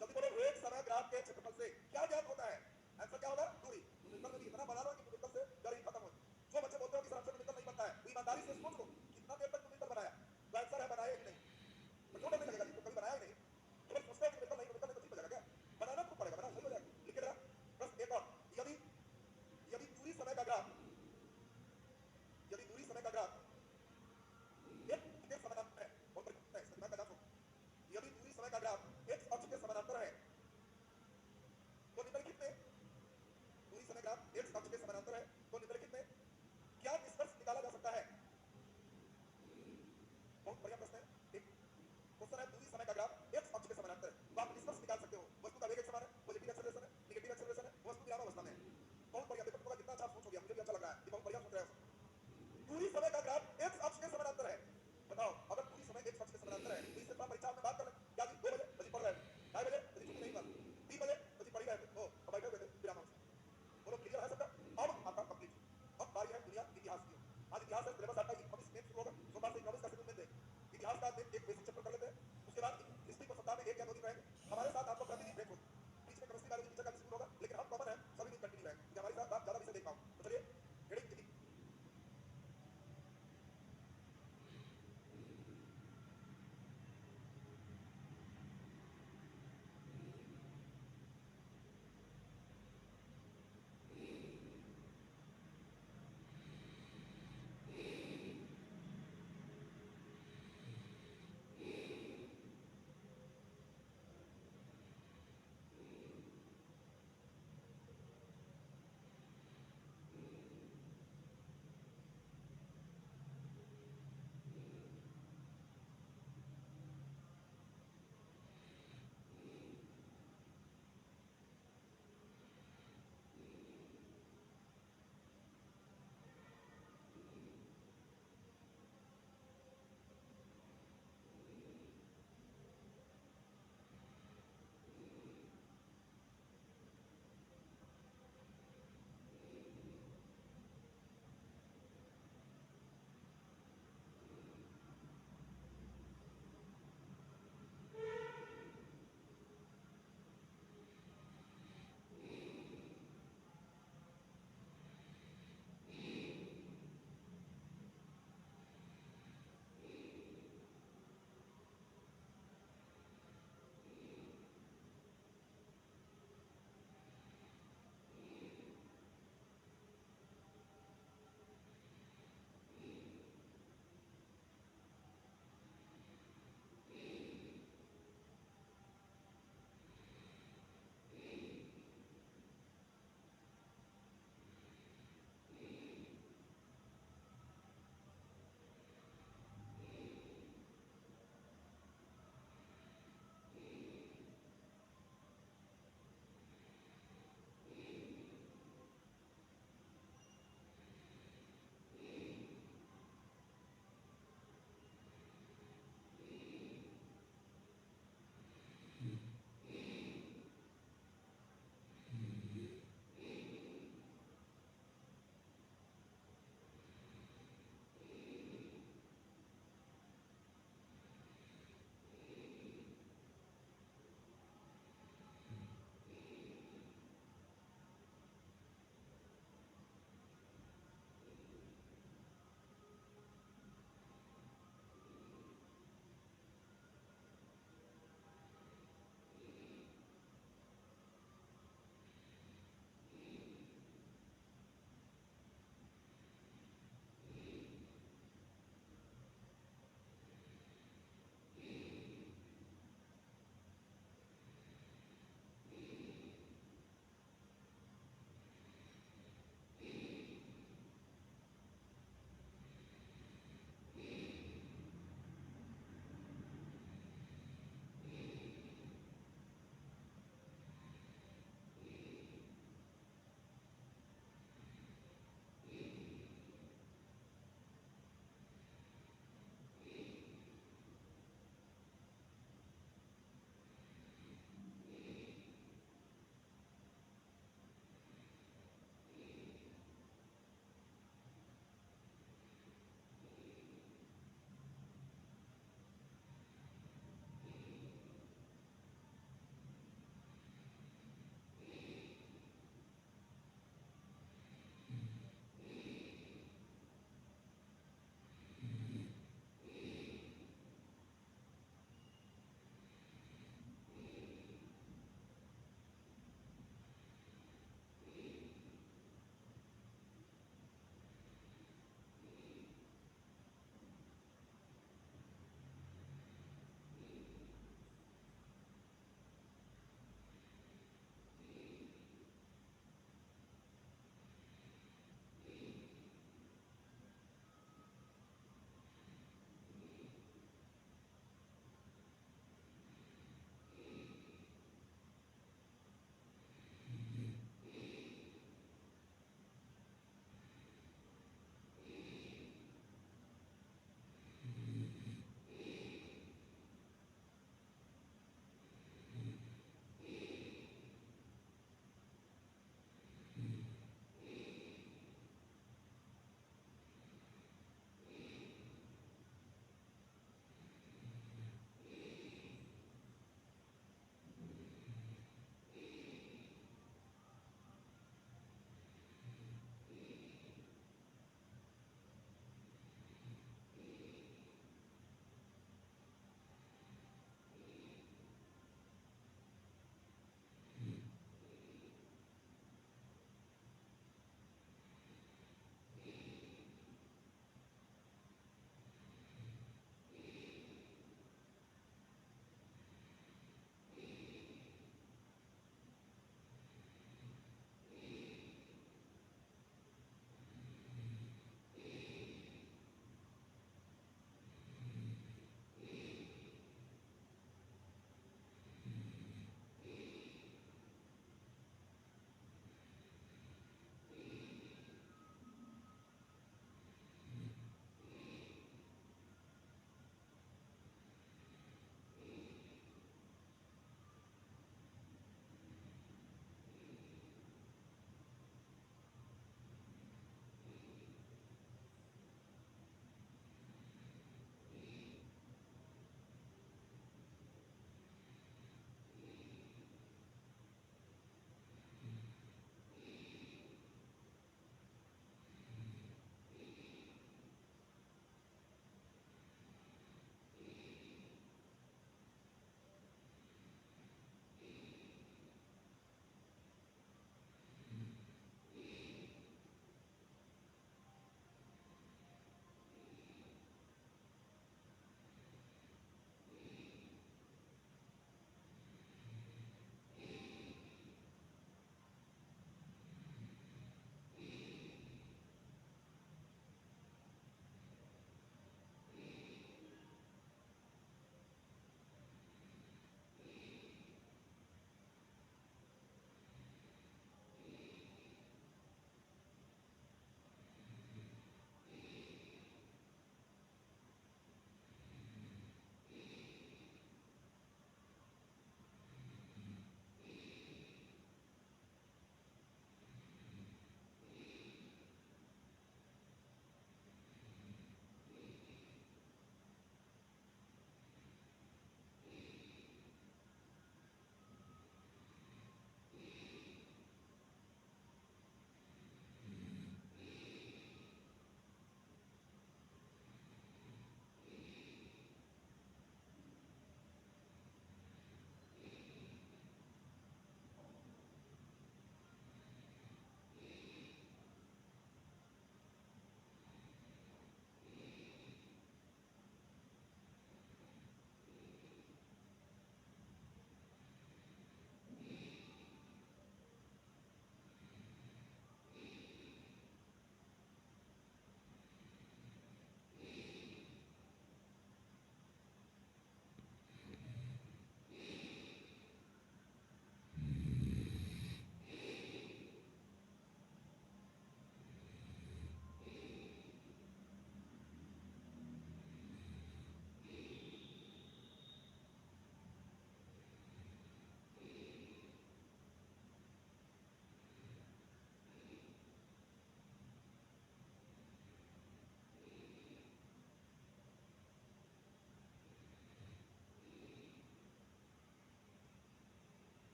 जल्दी बोलो, वेग समय ग्राफ के क्षेत्रफल से क्या ज्ञात होता है? आंसर क्या होगा? दूरी। न्यूमेरिकल में भी इतना बना लो कि न्यूमेरिकल से डर ही खत्म हो। जो बच्चे बोलते हो कि सर हमसे न्यूमेरिकल नहीं बनता है, तो ईमानदारी से सोच लो कितना देर तक न्यूमेरिकल बनाया। तो आंसर है बनाया ही नहीं। तो क्यों डर नहीं लगेगा जी? तो कभी बनाया ही नहीं, केवल सोचते हो कि न्यूमेरिकल नहीं, न्यूमेरिकल नहीं तो ठीक हो जाएगा क्या? बनाना खूब पड़ेगा, बनाओ सही हो जाएगा। लिखे जरा प्रश्न एक और, यदि यदि दूरी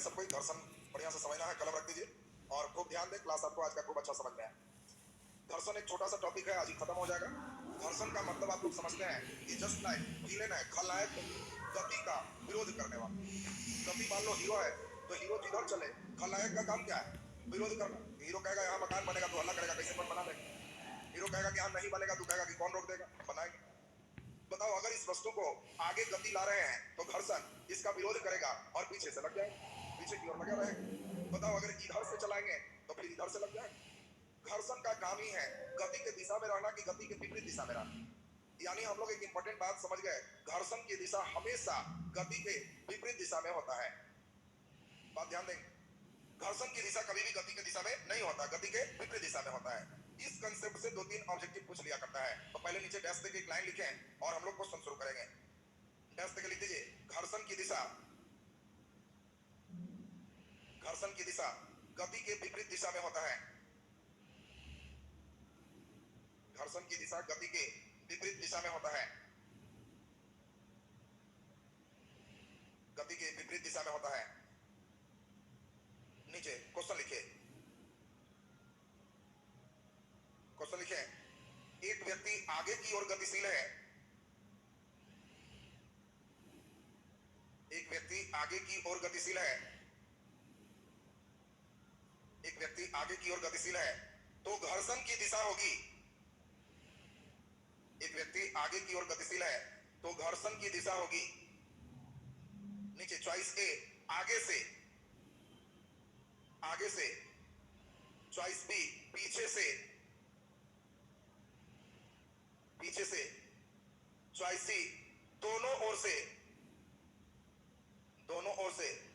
है सबको घर्षण बढ़िया से समझना है। कलम रख दीजिए और खूब ध्यान दें, क्लास आपको आज का खूब अच्छा समझ में आया। घर्षण एक छोटा सा टॉपिक है, आज ही खत्म हो जाएगा। घर्षण का मतलब आप लोग समझते हैं कि जस्ट लाइक विलेन है, खलनायक गति का विरोध करने वाला। गति मान लो हीरो है तो हीरो जिधर चले, खलनायक का काम क्या है? विरोध करना। हीरो कहेगा यहाँ मकान बनेगा तो हल्ला करेगा, कैसे बना देगा। हीरो कहेगा कि यहाँ नहीं बनेगा तो कहेगा कि कौन रोक देगा, बनाएंगे। बताओ अगर इस वस्तु को आगे गति ला रहे हैं तो घर्षण इसका विरोध करेगा और पीछे से लग जाएगा, पीछे की ओर लगा रहेगा। बताओ अगर इधर से चलाएंगे तो फिर इधर से लग जाएगा। घर्षण का काम ही है गति के दिशा में रहना कि गति के विपरीत दिशा में रहना। यानी हम लोग एक इंपॉर्टेंट बात समझ गए, घर्षण की दिशा हमेशा गति के विपरीत दिशा में होता है। बात ध्यान देंगे, घर्षण की दिशा कभी भी गति की दिशा में नहीं होता, गति के विपरीत दिशा में होता है। इस कंसेप्ट से 2-3 ऑब्जेक्टिव पूछ लिया करता है। तो पहले नीचे डैश देके एक लाइन लिखें और हम लोग क्वेश्चन शुरू करेंगे। डैश देके लिख दीजिए, घर्षण की दिशा गति के विपरीत दिशा में होता है। घर्षण की दिशा गति के विपरीत दिशा में होता है। गति के विपरीत दिशा में होता है। नीचे क्वेश्चन लिखिए, क्वेश्चन लिखिए, एक व्यक्ति आगे की ओर गतिशील है। एक व्यक्ति आगे की ओर गतिशील है। एक व्यक्ति आगे की ओर गतिशील है तो घर्षण की दिशा होगी। एक व्यक्ति आगे की ओर गतिशील है तो घर्षण की दिशा होगी। नीचे चॉइस ए आगे से, आगे से। चॉइस बी पीछे से, पीछे से। चॉइस सी दोनों ओर से, दोनों ओर से।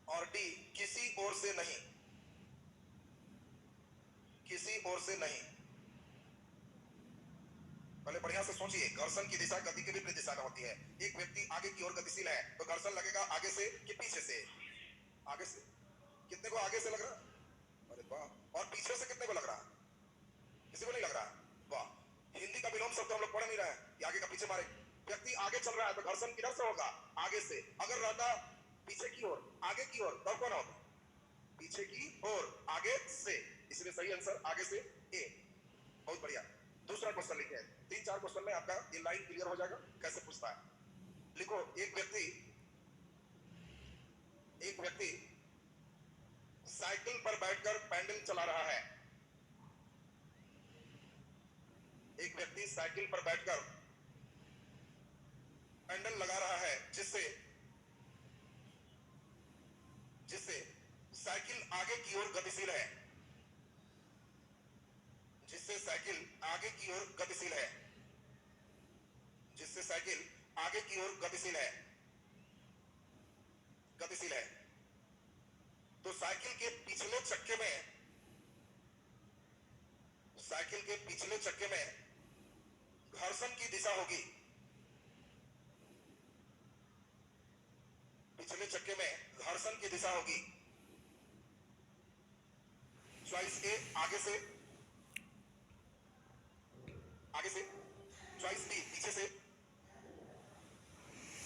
और डी किसी ओर से नहीं, किसी ओर से नहीं। पहले बढ़िया से सोचिए, घर्षण की दिशा गति के विपरीत दिशा में होती है। एक व्यक्ति आगे की ओर गतिशील है तो घर्षण लगेगा आगे से कि पीछे से? आगे से। कितने को आगे से लग रहा? अरे वाह। और पीछे से कितने को लग रहा? किसी को नहीं लग रहा? वाह। हिंदी का विलोम शब्द हम लोग पढ़ नहीं रहे हैं कि आगे का पीछे मारे। व्यक्ति आगे चल रहा है तो घर्षण किधर से होगा? आगे से। अगर रहता पीछे की ओर, आगे की ओर, तब कौन होगा? पीछे की ओर, आगे से। इसलिए सही आंसर आगे से ए। बहुत बढ़िया। दूसरा क्वेश्चन लिखे, 3-4 क्वेश्चन में आपका ये लाइन क्लियर हो जाएगा कैसे पूछता है। लिखो, एक व्यक्ति साइकिल पर बैठकर पैडल चला रहा है। एक व्यक्ति साइकिल पर बैठकर पैडल लगा रहा है जिससे साइकिल आगे की ओर गतिशील है। जिससे साइकिल आगे की ओर गतिशील है। जिससे साइकिल आगे की ओर गतिशील है। गतिशील है तो साइकिल के पिछले चक्के में, साइकिल के पिछले चक्के में घर्षण की दिशा होगी। पिछले चक्के में घर्षण की दिशा होगी। चॉइस ए आगे से, आगे से। चॉइस बी पीछे से,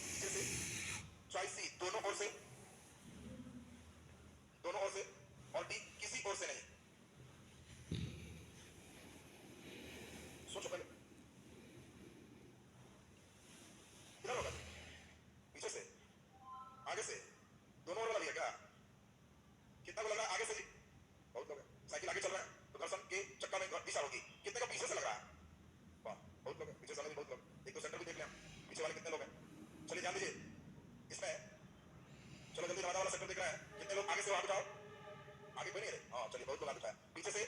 पीछे से। चॉइस सी दोनों ओर से, दोनों ओर से। और डी किसी ओर से नहीं। सोचो पहले, किधर होगा? पीछे से, आगे से, दोनों ओर वाला भी है क्या? कितना को लग रहा है आगे से? जी बहुत लोग है। साइकिल आगे चल रहा है तो घर्षण के चक्का में दिशा होगी। कितने को पीछे से लग रहा है? वाह, बहुत लोग है। पीछे से वाले भी बहुत लोग। एक तो सेंटर भी देख लें, पीछे वाले कितने लोग हैं। चलिए ध्यान दीजिए इसमें। चलो जल्दी नवादा वाला सेक्टर दिख रहा है। कितने लोग आगे से वहां उठाओ? आगे कोई नहीं है। हाँ चलिए, बहुत लोग आगे उठाए। पीछे से,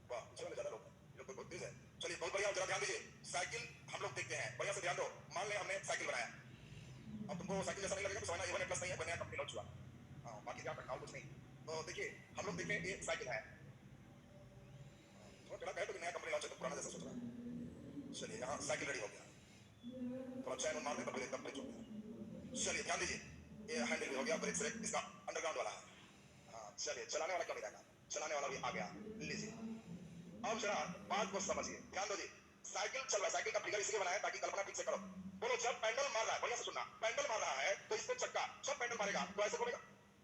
वाह पीछे वाले ज्यादा लोग हैं, ये लोग तो बहुत तेज है। चलिए बहुत बढ़िया। जरा ध्यान दीजिए, साइकिल हम लोग देखते हैं, बढ़िया से ध्यान दो। मान लें हमने साइकिल बनाया, अब तुमको साइकिल जैसा नहीं लगेगा तो समझना ये 1+ नहीं है, नया कंपनी लॉन्च हुआ। हाँ बाकी ध्यान रखना और कुछ नहीं। तो देखिए हम लोग देखते हैं ये साइकिल है, थोड़ा टेढ़ा है तो नया कंपनी लॉन्च है तो पुराना जैसा सोच रहा है। चलिए यहाँ साइकिल रेडी हो गया, थोड़ा चैन मार दें तब एकदम ब्रेक हो गया। चलिए ध्यान दीजिए, ये हैंडल भी हो गया, ब्रेक से इसका अंडरग्राउंड वाला है। हाँ चलिए, चलाने वाला कम रहेगा, चलाने वाला भी आ गया। लीजिए अब जरा बात को समझिए, ध्यान दो जी। साइकिल चल रहा है, साइकिल का फिगर इसलिए बनाया ताकि कल्पना ठीक से करो। बोलो जब पैडल मार रहा है, बढ़िया से सुनना, पैडल मार रहा है तो इस पे चक्का, जब पैडल मारेगा मारेगा तो ऐसे घूमेगा,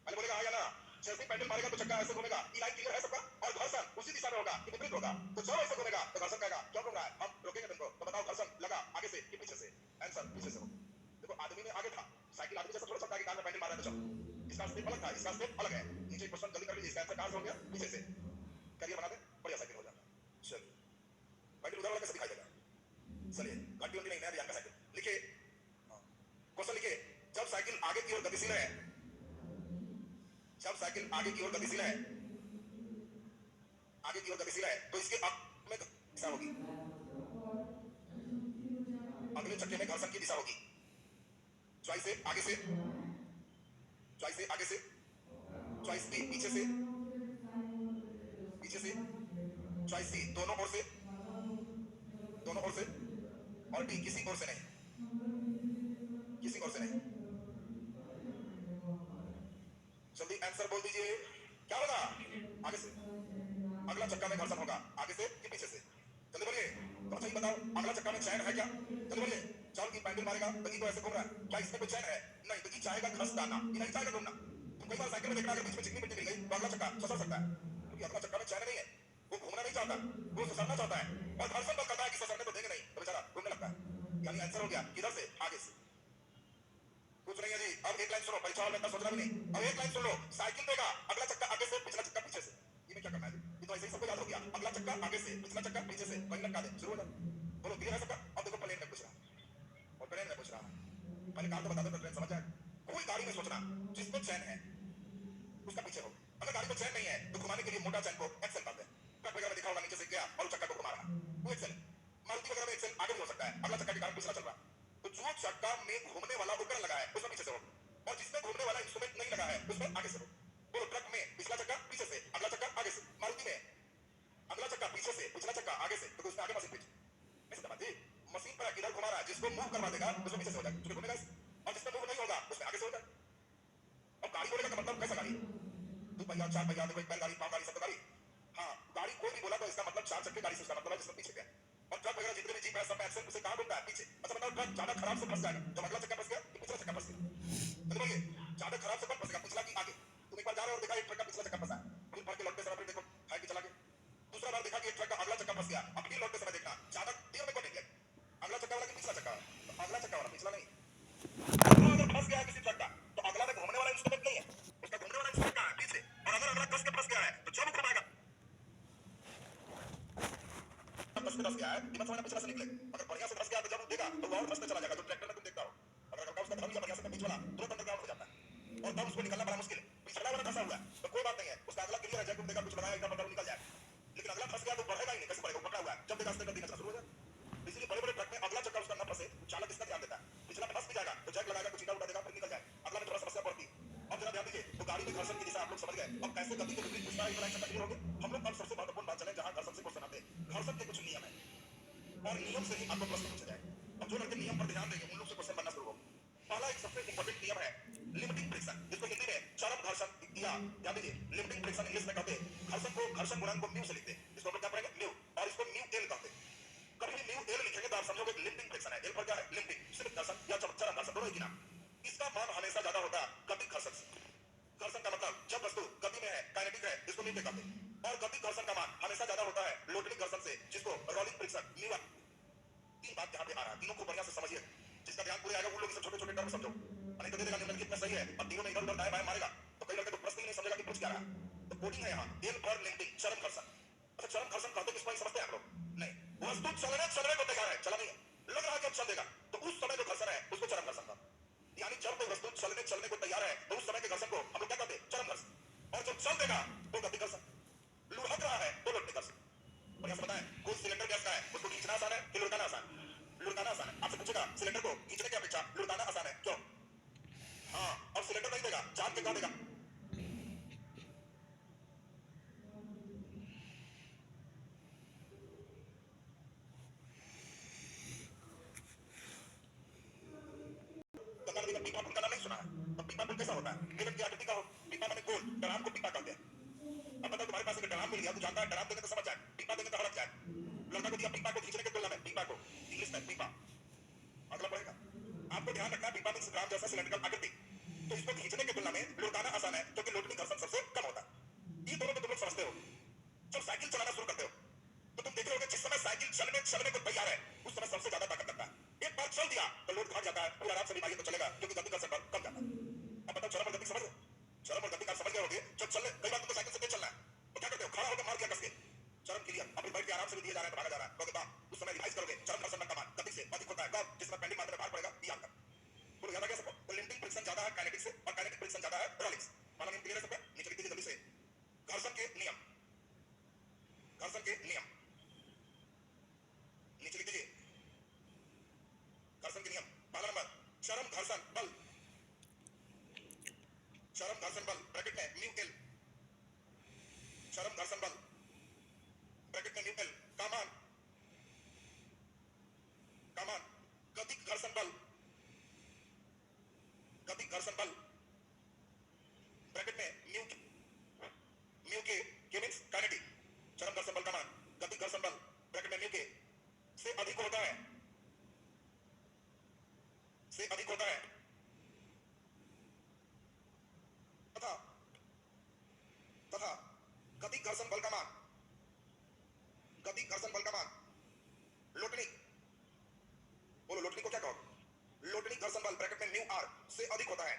पहले बोलेगा हाँ या ना, जैसे ही पैडल मारेगा तो चक्का ऐसे घूमेगा, ये लाइन क्लियर है सबका, और घर्षण उसी दिशा में होगा कि विपरीत होगा, तो जब ऐसे घूमेगा तो घर्षण कहेगा क्यों घूम रहा है, हम रोकेंगे तुमको, तो बताओ घर्षण लगा आगे से कि पीछे से, आंसर पीछे से हो। देखो आदमी में आगे था, साइकिल आदमी जैसा थोड़ा सा कि कार में पैडल मार रहा है तो चलो, इसका स्टेप अलग था, इसका स्टेप अलग है, नीचे क्वेश्चन जल्दी कर लीजिए, इसका आंसर कहां से हो गया, पीछे से, करिए बना दे, बढ़िया साइकिल हो जाता, चलिए पैडल उधर वाला कैसे दिखाई देगा, चलिए घंटी नहीं नया ध्यान का साइकिल लिखिए, क्वेश्चन लिखिए, जब साइकिल आगे की ओर गतिशील है, जब साइकिल आगे की ओर गतिशील है, आगे की ओर गतिशील है तो इसके अक्ष में दिशा होगी, अगले चक्के में घर्षण की दिशा होगी, चॉइस से आगे से, चॉइस से आगे से, चॉइस बी पीछे से, पीछे से, चॉइस सी दोनों ओर से, दोनों ओर से, और डी किसी ओर से नहीं, किसी ओर से नहीं, जल्दी आंसर बोल दीजिए, क्या होगा, आगे से, अगला चक्का में घर्षण होगा आगे से कि पीछे से, जल्दी बोलिए, तो अच्छा ही बताओ अगला चक्का में चैन है क्या, जल्दी बोलिए, चल की पैडल मारेगा तो ये तो ऐसे घूम रहा है, क्या इसमें कोई चैन है, नहीं, तो ये चाहेगा घस डालना, ये नहीं चाहेगा घूमना, तुम कई बार साइकिल में देखना अगर बीच में चिकनी मिट्टी मिल गई तो अगला चक्का ससर सकता है, क्योंकि अगला चक्का में चैन नहीं है, वो घूमना नहीं चाहता, वो ससरना चाहता है, और घर्षण बस करता है कि ससरने तो देंगे नहीं, तो बेचारा घूमने लगता है, यानी आंसर हो गया किधर से, आगे से, कुछ नहीं है जी, अब एक लाइन सुनो, परीक्षा हॉल में इतना सोचना भी नहीं, अब एक लाइन सुन लो, साइकिल देगा अगला चक्का आगे से, पिछला चक्का पीछे से, ये में क्या करना है, ये तो ऐसे ही सबको याद हो गया, अगला चक्का आगे से, पिछला चक्का पीछे से, वही लटका दे, शुरू हो जाए, बोलो क्लियर है सबका, अब देखो प्लेन में पूछ रहा है, और प्लेन में पूछ रहा है, पहले काम तो बता दो तो ट्रेन समझ जाए, कोई गाड़ी में सोचना जिसको चैन है उसका पीछे हो, अगर गाड़ी में चैन नहीं है तो घुमाने के लिए मोटा चैन को एक्सेल कहते हैं, ट्रक वगैरह में दिखा होगा नीचे से गया और चक्का को घुमा रहा है, वो एक्सेल, मारुति वगैरह में एक्सेल आगे भी हो सकता है, अगला चक्का के कारण पिछला चल रहा है, तो जो चक्का में घूमने वाला उपकरण लगा है उसमें पीछे से हो, और जिसमें घूमने वाला इंस्ट्रूमेंट नहीं लगा है उसमें आगे से हो, बोलो ट्रक में पिछला चक्का पीछे से, अगला चक्का आगे से, मारुति में अगला चक्का पीछे से, पिछला चक्का आगे से, तो उसमें आगे मशीन पीछे, नहीं समझ जी, मशीन पर किधर घुमा रहा है, जिसको मूव करवा देगा उसमें पीछे से हो जाएगा, जो घूमेगा, और जिसमें मूव नहीं होगा उसमें आगे से हो जाएगा, अब गाड़ी बोलेगा तो मतलब कैसा गाड़ी, दो पहिया चार पहिया, देखो एक बैलगाड़ी पांव गाड़ी सब गाड़ी, हाँ गाड़ी कोई भी बोला तो इसका मतलब चार चक्के गाड़ी से उसका मतलब है जिसमें पीछे गया, और ट्रक वगैरह जितने भी जीप है सब में एक्सेल उसे कहां घूमता है, पीछे, अच्छा बताओ ट्रक ज्यादा खराब से फंस जाएगा जब अगला चक्का फंस गया कि पिछला चक्का फंस गया, तो बोलिए ज्यादा खराब से कौन फंसेगा, पिछला की आगे, तुम एक बार जा रहे हो और देखा एक ट्रक का पिछला चक्का फंसा है, फिर भर के लौटते समय फिर देखो खाई के चला गया, दूसरा बार देखा कि एक ट्रक का अगला चक्का फंस गया, अब फिर लौटते समय देखना ज्यादा देर में कौन निकले, अगला चक्का वाला कि पिछला चक्का, तो अगला चक्का वाला, पिछला नहीं, अगर फंस गया किसी ट्रक का तो अगला में घूमने वाला इंस्ट्रूमेंट नहीं है, उसका घूमने वाला इंस्ट्रूमेंट कहां है, पीछे, और अगर अगला कस के फंस गया है तो जब घुमाएगा फंस गया है, ये मत समझना पिछला से निकले, अगर बढ़िया से फंस गया तो जब देगा तो और फंसते चला जाएगा, जो ट्रैक्टर में तुम देखता हो, अगर हल्का उसका धम लिया बढ़िया से बीच वाला तुरंत अंडरग्राउंड हो जाता है, और तब उसको निकलना बड़ा मुश्किल है, पिछला वाला फंसा हुआ है तो कोई बात नहीं है, उसका अगला क्लियर है, जब तुम देखा कुछ बनाया एकदम अंदर निकल जाए, लेकिन अगला फंस गया तो बढ़ेगा ही नहीं, कैसे बढ़ेगा, पकड़ा हुआ है, जब देखा स्टेट करना शुरू हो जाए, इसलिए बड़े बड़े ट्रक में अगला चक्का उसका न फंसे, चालक इसका ध्यान देता है, पिछला फंस भी जाएगा तो जैक लगाएगा, कुछ उल्टा देगा, फिर निकल जाए, अगला में थोड़ा समस्या पड़ती है, अब जरा ध्यान दीजिए, तो गाड़ी में घर्षण की दिशा आप लोग समझ गए, अब कैसे गति के विपरीत पूछना है, एक लाइन से क्लियर हो गए, हम लोग अब सबसे महत्वपूर्ण बात चले जहां घर्षण से क्वेश्चन आते हैं, घर्षण के कुछ नियम है, और नियम से ही आपको प्रश्न पूछा जाएगा, अब जो लड़के नियम पर ध्यान देंगे उन लोग से क्वेश्चन बनना शुरू होगा, पहला एक सबसे इंपॉर्टेंट नियम है लिमिटिंग फ्रिक्शन, जिसको हिंदी में चरम घर्षण या ध्यान दीजिए लिमिटिंग फ्रिक्शन इंग्लिश में कहते हैं, घर्षण गुणांक को म्यू से लिखते हैं, इसको हम लोग क्या पढ़ेंगे म्यू, और इसको म्यू एल कहते हैं, कभी भी म्यू एल लिखेंगे तो आप समझोगे लिमिटिंग फ्रिक्शन है, एल पर क्या है लिमिटिंग, सिर्फ घर्षण या चरम घर्षण दोनों एक ही नाम, इसका मान हमेशा ज्यादा होता है गतिक घर्षण से, घर्षण का मतलब जब वस्तु गति में है काइनेटिक है इसको म्यू कहते हैं, और गतिक घर्षण का मान हमेशा ज्यादा होता है लोटनिक घर्षण से जिसको रोलिंग फ्रिक्शन म्यू, तीन बात यहाँ पे आ रहा है, तीनों को बढ़िया से समझिए, जिसका ध्यान पूरे आएगा वो लोग छोटे छोटे टर्म समझो, नहीं तो दे देगा निम्नलिखित में सही है, अब तीनों में इधर उधर दाएं बाएं मारेगा तो कई लड़के तो प्रश्न ही नहीं समझेगा कि पूछ क्या रहा है, तो कोडिंग है यहाँ एल पर लिमिटिंग चरम घर्षण, अच्छा चरम घर्षण कहते किसको नहीं समझते हैं आप लोग, नहीं, वस्तु चलने को तैयार है, चला नहीं है, लग रहा है कि अब चल देगा, तो उस समय जो घर्षण है उसको चरम घर्षण कहते हैं, यानी जब कोई वस्तु चलने को तैयार है तो उस समय के घर्षण को हम लोग क्या कहते हैं चरम घर्षण, और जब चल देगा तो गति घर्षण, लुढ़क रहा है तो लोटनिक घर्षण, बढ़िया से बताएं, कोई सिलेंडर गैस का है उसको खींचना आसान है कि लुढ़काना आसान है, लुढ़काना आसान है, आपसे पूछेगा सिलेंडर को खींचने की अपेक्षा लुढ़काना आसान है क्यों, हाँ, और सिलेंडर नहीं देगा जान के क्या देगा, पीपा पुल का नाम नहीं सुना है, तो पीपा पुल कैसा होता है, पेड़ की आकृति का हो, पीपा माने गोल, डराम को पीपा कहते हैं, अब बताओ तुम्हारे पास एक डराम मिल गया, तू जानता है डराम देंगे तो समझ जाए, पीपा देंगे तो हड़क जाए, लड़का को दिया पीपा को खींचने की तुलना में, पीपा को इंग्लिश में पीपा, अगला पढ़ेगा, आपको ध्यान रखना है पीपा मींस ड्राम जैसा सिलेंड्रिकल आकृति, तो इसको खींचने की अधिक होता है,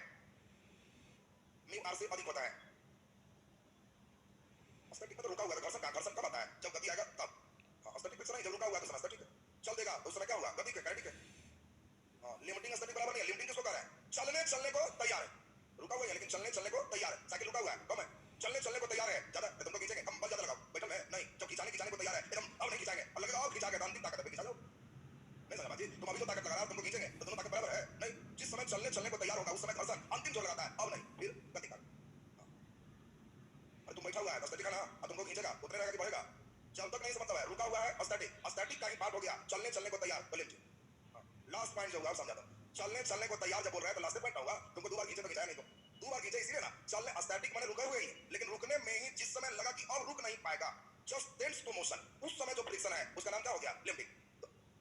म्यू आर से अधिक होता है। स्टैटिक में तो रुका हुआ है, घर्षण का घर्षण कब आता है? जब गति आएगा तब। हाँ, स्टैटिक में नहीं, जब रुका हुआ है तो समझता ठीक है, चल देगा उस समय क्या होगा? गति का काइनेटिक है। हाँ, लिमिटिंग स्टैटिक बराबर नहीं है। लिमिटिंग किसको कह रहा है? चलने को तैयार है, रुका हुआ है लेकिन चलने को तैयार है। साइकिल रुका हुआ है, कम है, चलने को तैयार है, ज्यादा तुमको खींचेंगे, कम बल ज्यादा लगाओ, बैठल है नहीं, जब खिंचाने को तैयार है एकदम, अब नहीं खिंचाएंगे, अब लगेगा और खिंचा के अंतिम ताकत है, खिंचा जाओ। नहीं समझ बाजी, तुम अभी जो ताकत लगा रहा हो तुमको खींचेंगे तो दोनों ताकत बराबर है नहीं। जिस समय चलने को तैयार होगा उस समय घर्षण अंतिम जोर लगाता है, अब नहीं, फिर गति का। तुम बैठा हुआ है स्टैटिक है ना, अब तुमको खींचेगा, उतने रहेगा कि बढ़ेगा? जब तक नहीं समझता है, रुका हुआ है स्टैटिक, स्टैटिक का ही पार्ट हो गया चलने को तैयार। लास्ट पॉइंट जो होगा समझा दो, चलने को तैयार जब बोल रहा है तो लास्ट पॉइंट होगा, तुमको दो बार खींचे तो खिंचाया नहीं, तो दो बार खींचे इसीलिए ना। चलने स्टैटिक माने रुके हुए ही, लेकिन रुकने में ही जिस समय लगा कि अब रुक नहीं पाएगा, जस्ट टेंस टू मोशन, उस समय जो फ्रिक्शन है उसका नाम क्या हो गया? लिम्बिक।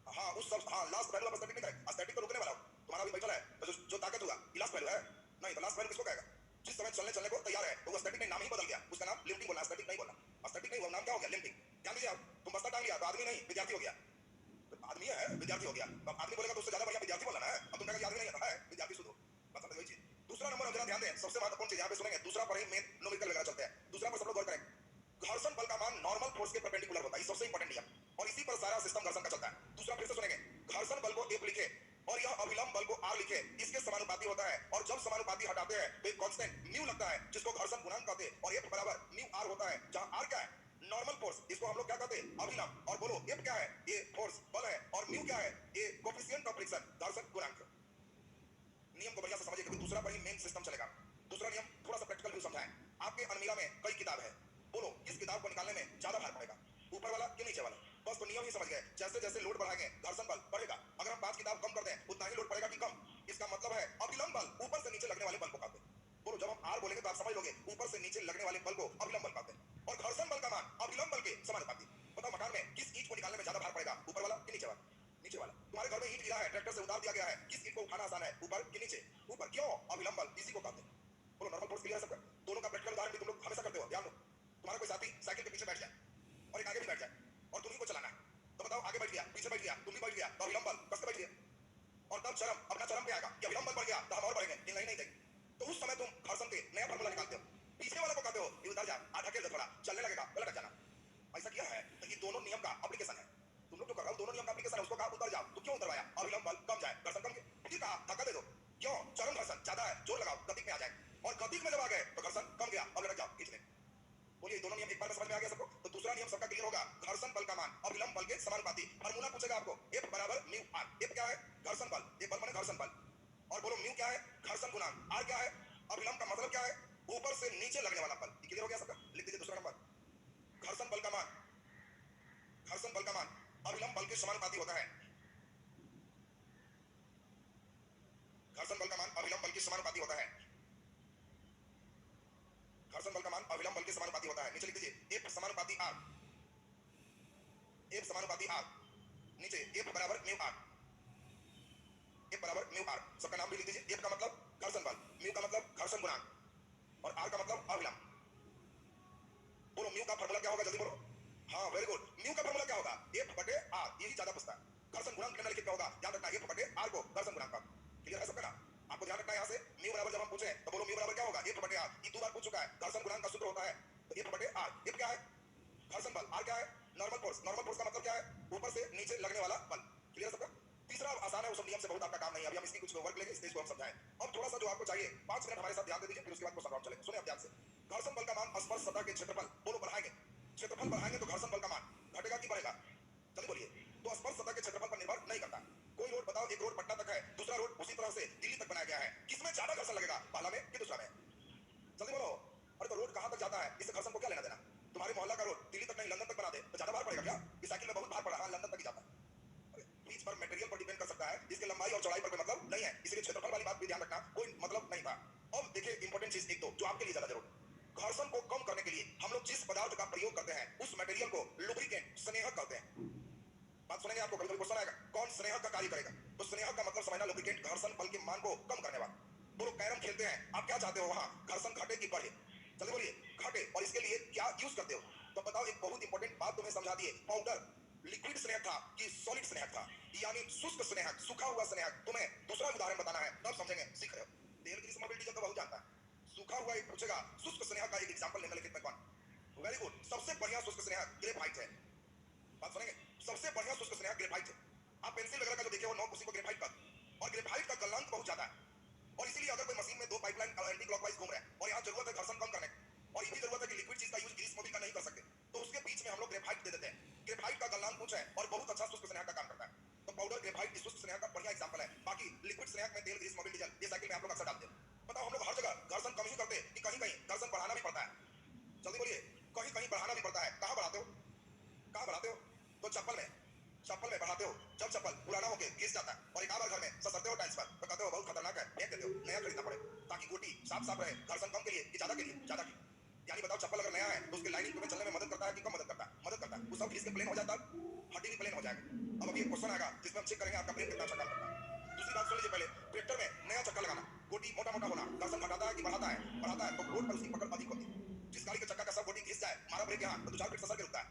हाँ उस सब, हाँ लास्ट पहलू आप स्टैटिक नहीं करें, स्टैटिक तो रुकने वाला हो, तुम्हारा भी बैठल है तो जो ताकत हुआ ये लास्ट पहलू है नहीं, तो लास्ट पहलू किसको कहेगा? जिस समय चलने को तैयार है तो वो स्टैटिक ने नाम ही बदल गया, उसका नाम लिम्बिक बोला, स्टैटिक नहीं बोला। स्टैटिक नहीं, वो नाम क्या हो गया? लिम्बिक। ध्यान दीजिए आप, तुम बस्ता टांग लिया तो आदमी नहीं विद्यार्थी हो गया, आदमी है विद्यार्थी हो गया। अब आदमी बोलेगा तो उससे ज्यादा बढ़िया विद्यार्थी बोलना है, अब तुम कहेगा आदमी नहीं है विद्यार्थी सुधो, मतलब वही चीज। दूसरा नंबर जरा ध्यान दें, सबसे महत्वपूर्ण चीज यहाँ पे सुनेंगे, दूसरा पर ही मेन न्यूमेरिकल वगैरह चलते हैं, दूसरा पर सब लोग गौर करें। घर्षण बल का मान नॉर्मल फोर्स के परपेंडिकुलर होता है, ये सबसे इंपॉर्टेंट नियम, और इसी पर सारा सिस्टम घर्षण का चलता है। दूसरा फिर से सुनेंगे, घर्षण बल को F लिखे और यह अभिलंब बल को R लिखे, इसके समानुपाती होता है, और जब समानुपाती हटाते हैं तो एक कांस्टेंट म्यू लगता है जिसको घर्षण गुणांक कहते हैं, और F बराबर म्यू R होता है, जहां R क्या है? नॉर्मल फोर्स, इसको हम लोग क्या कहते हैं? अभिलंब। और बोलो F क्या है? ये फोर्स बल है, और म्यू क्या है? ये कोएफिशिएंट ऑफ फ्रिक्शन, घर्षण गुणांक। नियम को बढ़िया से समझिए क्योंकि दूसरा पर ही मेन सिस्टम चलेगा। दूसरा नियम थोड़ा सा प्रैक्टिकल व्यू समझाएं। आपके अलमीरा में कई किताब है, बोलो इस किताब को निकालने में ज्यादा भार पड़ेगा, ऊपर वाला कि नीचे वाला? बस तो नियम ही समझ गए, जैसे जैसे लोड बढ़ाएंगे घर्षण बल बढ़ेगा। अगर हम 5 किताब कम कर दें उतना ही लोड पड़ेगा कि कम? इसका मतलब है अभिलंब बल ऊपर से नीचे लगने वाले बल को कहते हैं। बोलो जब हम R बोलेंगे तो आप समझ लोगे, ऊपर से नीचे लगने वाले बल को अभिलंब बल कहते हैं, और घर्षण बल का मान अभिलंब बल के समानुपाती। बताओ मकान में किस ईंट को निकालने में ज्यादा भार पड़ेगा, ऊपर वाला कि नीचे वाला? नीचे वाला। तुम्हारे घर में ईंट गिरा है, ट्रैक्टर से उतार दिया गया है, किस ईंट को उठाना आसान है, ऊपर कि नीचे? ऊपर। क्यों? अभिलंब बल, इसी को कहते हैं। बोलो नॉर्मल फोर्स क्लियर है सबका? दोनों का प्रैक्टिकल उदाहरण भी तुम लोग हमेशा करते हो, ध्यान दो। तुम्हारा कोई साथी साइकिल के पीछे बैठ जाए और एक आगे भी बैठ जाए, और तुम्ही को चलाना है, तो बताओ आगे बैठ गया, पीछे बैठ गया, तुम भी बैठ गया, तो अभिलंब बल कस के बैठ गया, और तब चरम अपना चरम पे आएगा कि अभिलंब बल बढ़ गया तो हम और बढ़ेंगे, नहीं देंगे। तो उस समय तुम घर्षण के नया फार्मूला निकालते हो, पीछे वाले को कहते हो ये उधर जा, आधा खेल थोड़ा चलने लगेगा, पलट जाना। ऐसा किया है तो ये दोनों नियम का एप्लीकेशन है, तुम लोग जो कर रहे हो दोनों नियम का एप्लीकेशन है। उसको कहा उतर जाओ, तो क्यों उतरवाया? अभिलंब बल कम जाए, घर्षण कम, फिर कहा धक्का दे दो, क्यों? चरम घर्षण ज्यादा है, जोर लगाओ, गतिक में आ जाए, और गतिक में जब आ गए तो घर्षण कम गया, अब लटक जाओ खींचने। बोलिए दोनों नियम एक बार में समझ में आ गया सबको? तो दूसरा नियम सबका क्लियर होगा, घर्षण बल का मान अभिलंब बल के समानुपाती। फार्मूला पूछेगा आपको, F बराबर म्यू R। F क्या है? घर्षण बल, ये बल माने घर्षण बल, और बोलो म्यू क्या है? घर्षण गुणांक। R क्या है? अभिलंब का मतलब क्या है? ऊपर से नीचे लगने वाला बल। क्लियर हो गया सबका? लिख दीजिए दूसरा नंबर, घर्षण बल का मान, घर्षण बल का मान अभिलंब बल के समानुपाती होता है। घर्षण बल का मान अभिलंब बल के समानुपाती होता है। घर्षण बल का मान अभिलंब बल के समानुपाती होता है। नीचे लिख दीजिए F समानुपाती R, F समानुपाती R, नीचे F बराबर म्यू R, F बराबर म्यू R। सबका नाम भी लिख दीजिए। F का मतलब घर्षण बल, म्यू का मतलब घर्षण गुणांक, और R का मतलब अभिलंब। बोलो म्यू का फार्मूला क्या होगा, जल्दी बोलो। हाँ वेरी गुड, म्यू का फार्मूला क्या होगा? F बटे R, यही ज्यादा पूछता है। घर्षण गुणांक निम्नलिखित क्या होगा, याद रखना F बटे R को घर्षण गुणांक का। क्लियर है सबका ना? आपको ध्यान रखना है यहाँ से, म्यू बराबर जब हम पूछे तो बोलो म्यू बराबर क्या होगा? F बटे R, ये 2 बार पूछ चुका है। घर्षण गुणांक का सूत्र होता है तो F बटे R। F क्या है? घर्षण बल। R क्या है? Normal force. नॉर्मल फोर्स का मतलब क्या है? ऊपर से नीचे लगने वाला बल। क्लियर सबका? तीसरा आसान है, उस नियम से बहुत आपका काम नहीं है, अभी हम इसकी कुछ वर्क लेंगे, स्टेज को हम समझाएं। अब थोड़ा सा जो आपको चाहिए 5 मिनट हमारे साथ ध्यान दे दीजिए, फिर उसके बाद क्वेश्चन राउंड चलेगा। सुनिए आप ध्यान से, घर्षण बल का मान स्पर्श सतह के क्षेत्रफल, बोलो बढ़ाएंगे, क्षेत्रफल बढ़ाएंगे तो घर्षण बल का मान घटेगा कि बढ़ेगा? जल्दी बोलिए। तो स्पर्श सतह के क्षेत्रफल पर निर्भर नहीं करता। कोई रोड बताओ, एक रोड पटना तक है, दूसरा रोड उसी तरह से दिल्ली तक बनाया गया है, किसमें ज्यादा घर्षण लगेगा, पहला में कि दूसरा में? जल्दी बोलो। अरे तो रोड कहां तक जाता है, इससे घर्षण को क्या लेना देना? तुम्हारे मोहल्ला का रोड दिल्ली तक नहीं लंदन तक बना दे तो ज्यादा भार पड़ेगा क्या? इस साइकिल में बहुत भार पड़ा, हाँ लंदन तक ही जाता है। बीच पर मटेरियल पर डिपेंड कर सकता है, इसके लंबाई और चौड़ाई पर कोई मतलब नहीं है, इसलिए क्षेत्रफल वाली बात भी ध्यान रखना, कोई मतलब नहीं था। अब देखिए इंपॉर्टेंट चीज एक दो जो आपके लिए ज्यादा जरूरी, घर्षण को कम करने के लिए हम लोग जिस पदार्थ का प्रयोग करते हैं उस मटेरियल को लुब्रिकेंट, स्नेहक कहते हैं। बात सुनेंगे आपको, कभी क्वेश्चन आएगा कौन स्नेहक का कार्य करेगा, तो स्नेहक का मतलब समझना लुब्रिकेंट, घर्षण बल के मान को कम करने वाला। बोलो कैरम खेलते हैं, आप क्या चाहते हो वहां घर्षण घटे कि बढ़े? जल्दी बोलिए। घटे, और इसके लिए क्या यूज करते हो? तो बताओ, एक बहुत इंपॉर्टेंट बात तुम्हें समझा दिए, पाउडर लिक्विड स्नेहक था कि सॉलिड स्नेहक था, यानी शुष्क स्नेहक, सूखा हुआ स्नेहक। तुम्हें दूसरा उदाहरण बताना है, तब समझेंगे, सीख रहे हो। पूछेगा शुष्क स्नेह का एक एग्जांपल निम्नलिखित में कौन? वेरी गुड, सबसे बढ़िया शुष्क स्नेह ग्रेफाइट है। बात सुनेंगे, सबसे बढ़िया शुष्क स्नेह ग्रेफाइट है। आप पेंसिल वगैरह का जो देखे हो नोक, उसी को ग्रेफाइट का, और ग्रेफाइट का गलनांक बहुत ज्यादा है, और इसीलिए अगर कोई मशीन में दो पाइपलाइन एंटी क्लॉकवाइज घूम रहे हैं और यहाँ जरूरत है घर्षण कम करने और ये भी जरूरत है कि लिक्विड चीज का यूज ग्रीस मोबिल का नहीं कर सकते, तो उसके बीच में हम लोग ग्रेफाइट दे देते हैं। ग्रेफाइट का गलनांक ऊंचा है और बहुत अच्छा शुष्क स्नेह का काम करता है, तो पाउडर ग्रेफाइट शुष्क स्नेह का बढ़िया एग्जांपल है। बाकी लिक्विड स्नेह में तेल, ग्रीस मोबिल, डीजल, ये साइकिल में आप लोग अक्सर डालते हैं। बताओ हम लोग हर जगह घर्षण कम ही करते हैं कि कहीं कहीं घर्षण बढ़ाना भी पड़ता है? जल्दी बोलिए, कहीं कहीं बढ़ाना भी पड़ता है। कहां बढ़ाते हो? कहां बढ़ाते हो? तो चप्पल में बढ़ाते हो। जब चप्पल पुराना होके घिस जाता है और एक आध बार घर में ससरते हो टाइल्स पर, तो कहते हो बहुत खतरनाक है, फेंक देते हो, नया खरीदना पड़े, ताकि गोटी साफ साफ रहे। घर्षण कम के लिए कि ज्यादा के लिए? ज्यादा के लिए। यानी बताओ चप्पल अगर नया है तो उसके लाइनिंग में चलने में मदद करता है कि कम मदद करता है? मदद करता है। वो सब घिस के प्लेन हो जाता है, हड्डी भी प्लेन हो जाएगा। अब अभी एक क्वेश्चन आएगा जिसमें हम चेक करेंगे आपका ब्रेन कितना अच्छा काम करता है। दूसरी बात सुन लीजिए, पहले ट्रैक्टर में नया चक्का लगाना, गोटी मोटा मोटा होना घर्षण घटाता है कि बढ़ाता है? बढ़ाता है। तो रोड पर उसकी पकड़ अधिक होती है। जिस गाड़ी का चक्का का सब गोटी घिस जाए, मारा ब्रेक यहाँ तो 2-4 फीट ससर के रुकता है।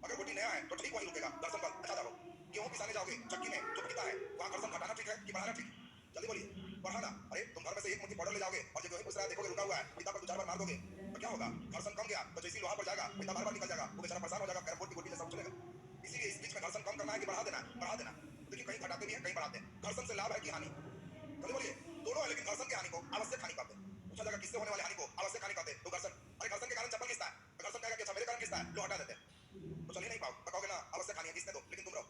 अगर गोटी नया है तो ठीक वहीं रुकेगा, घर्षण पर अच्छा जाओ। गेहूं पिसाने जाओगे चक्की में जो पीता है, वहां घर्षण घटाना ठीक है कि बढ़ाना ठीक? जल्दी बोलिए, बढ़ाना। अरे तुम घर में से एक मुट्ठी पाउडर ले जाओगे और जब गेहूं पिस रहा है देखोगे रुका हुआ है, पिता पर 2-4 बार मार दोगे तो क्या होगा? घर्षण कम गया, तो जैसे ही लोहा पर जाएगा पिता बार बार निकल जाएगा, वो बेचारा परेशान हो जाएगा, कैरम बोर्ड की गोटी जैसा उछलेगा। इसीलिए इस बीच में घर्षण कम करना है कि बढ़ा देना? बढ़ा देना। देखिए कहीं घटाते भी हैं, कहीं बढ़ाते हैं। घर्षण से लाभ है कि हानि? जल्दी बोलिए, दोनों है, लेकिन घर्षण की हानि को आवश्यक हानि कहते हैं। पूछा जाएगा किससे होने वाले हानि को आवश्यक हानि कहते हैं, तो घर्षण। अरे घर्षण के कारण चप्पल घिसता है, तो घर्षण कहेगा कि अच्छा मेरे कारण घिसता है, लो हटा देते हैं, तो चल ही नहीं पाओ, तो कहोगे ना आवश्यक हानि है, घिसने दो, लेकिन तुम रहो।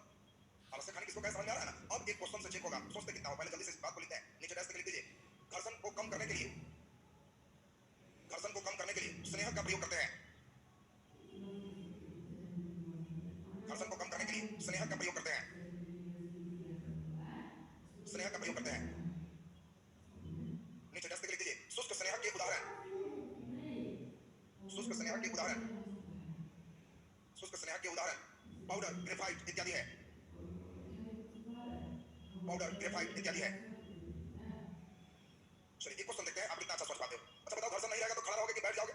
आवश्यक हानि किसको कहे समझ में आ रहा है ना? अब एक क्वेश्चन से चेक होगा, सोचते कितना हो, पहले जल्दी से इस बात को लिखते हैं, नीचे डैश पे लिख दीजिए। घर्षण को कम करने के लिए, घर्षण को कम करने के लिए स्नेह का प्रयोग करते हैं। घर्षण को कम करने के लिए स्नेह का प्रयोग करते हैं। स्नेह का प्रयोग करते हैं। नीचे डैश पे लिख दीजिए शुष्क स्नेह के उदाहरण। शुष्क स्नेह के उदाहरण, शुष्क स्नेह के उदाहरण पाउडर, ग्रेफाइट इत्यादि है। पाउडर, ग्रेफाइट इत्यादि है। चलिए एक क्वेश्चन देखते हैं, आप कितना अच्छा सोच पाते हो। अच्छा बताओ, घर्षण नहीं रहेगा तो खड़ा रहोगे कि बैठ जाओगे?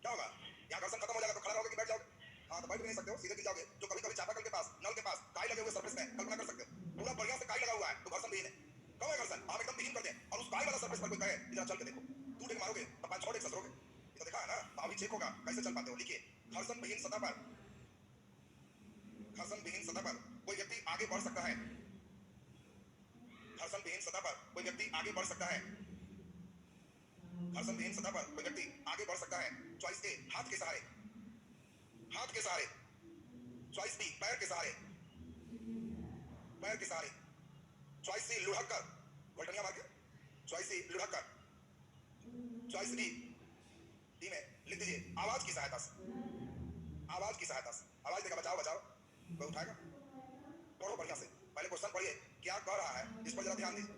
क्या होगा? यहाँ घर्षण खत्म हो जाएगा तो खड़ा रहोगे कि बैठ जाओगे? हाँ, तो बैठ भी नहीं सकते हो, सीधे गिर जाओगे। जो कभी कभी चापाकल के पास, नल के पास काई लगे हुए सरफेस में कल्पना कर सकते हो, पूरा बढ़िया से काई लगा हुआ है तो घर्षण विहीन है। कब है घर्षण? हम एकदम विहीन कर दें और उस काई वाला सरफेस पर कोई कहे इधर चल के देखो, 2 टेक मारोगे तो 5-6 टेक ससरोगे। ये तो देखा है ना? तो अभी चेक होगा कैसे चल पाते हो। लिखिए, घर्षण विहीन सतह पर, घर्षण विहीन सतह पर कोई व्यक्ति आगे बढ़ सकता है। घर्षण विहीन सतह पर कोई व्यक्ति आगे बढ़ सकता है। घर्षण विहीन सतह पर कोई व्यक्ति आगे बढ़ सकता है। चॉइस ए हाथ के सहारे, हाथ के सहारे। चॉइस बी पैर के सहारे, पैर के सहारे। चॉइस सी लुढ़क कर, घोटनिया मार के। चॉइस सी लुढ़क कर। चॉइस डी, डी में लिख दीजिए आवाज की सहायता से, आवाज की सहायता से। आवाज देगा बचाओ बचाओ, कोई उठाएगा? पढ़ो बढ़िया से, पहले क्वेश्चन पढ़िए क्या कह रहा है, इस पर जरा ध्यान दीजिए।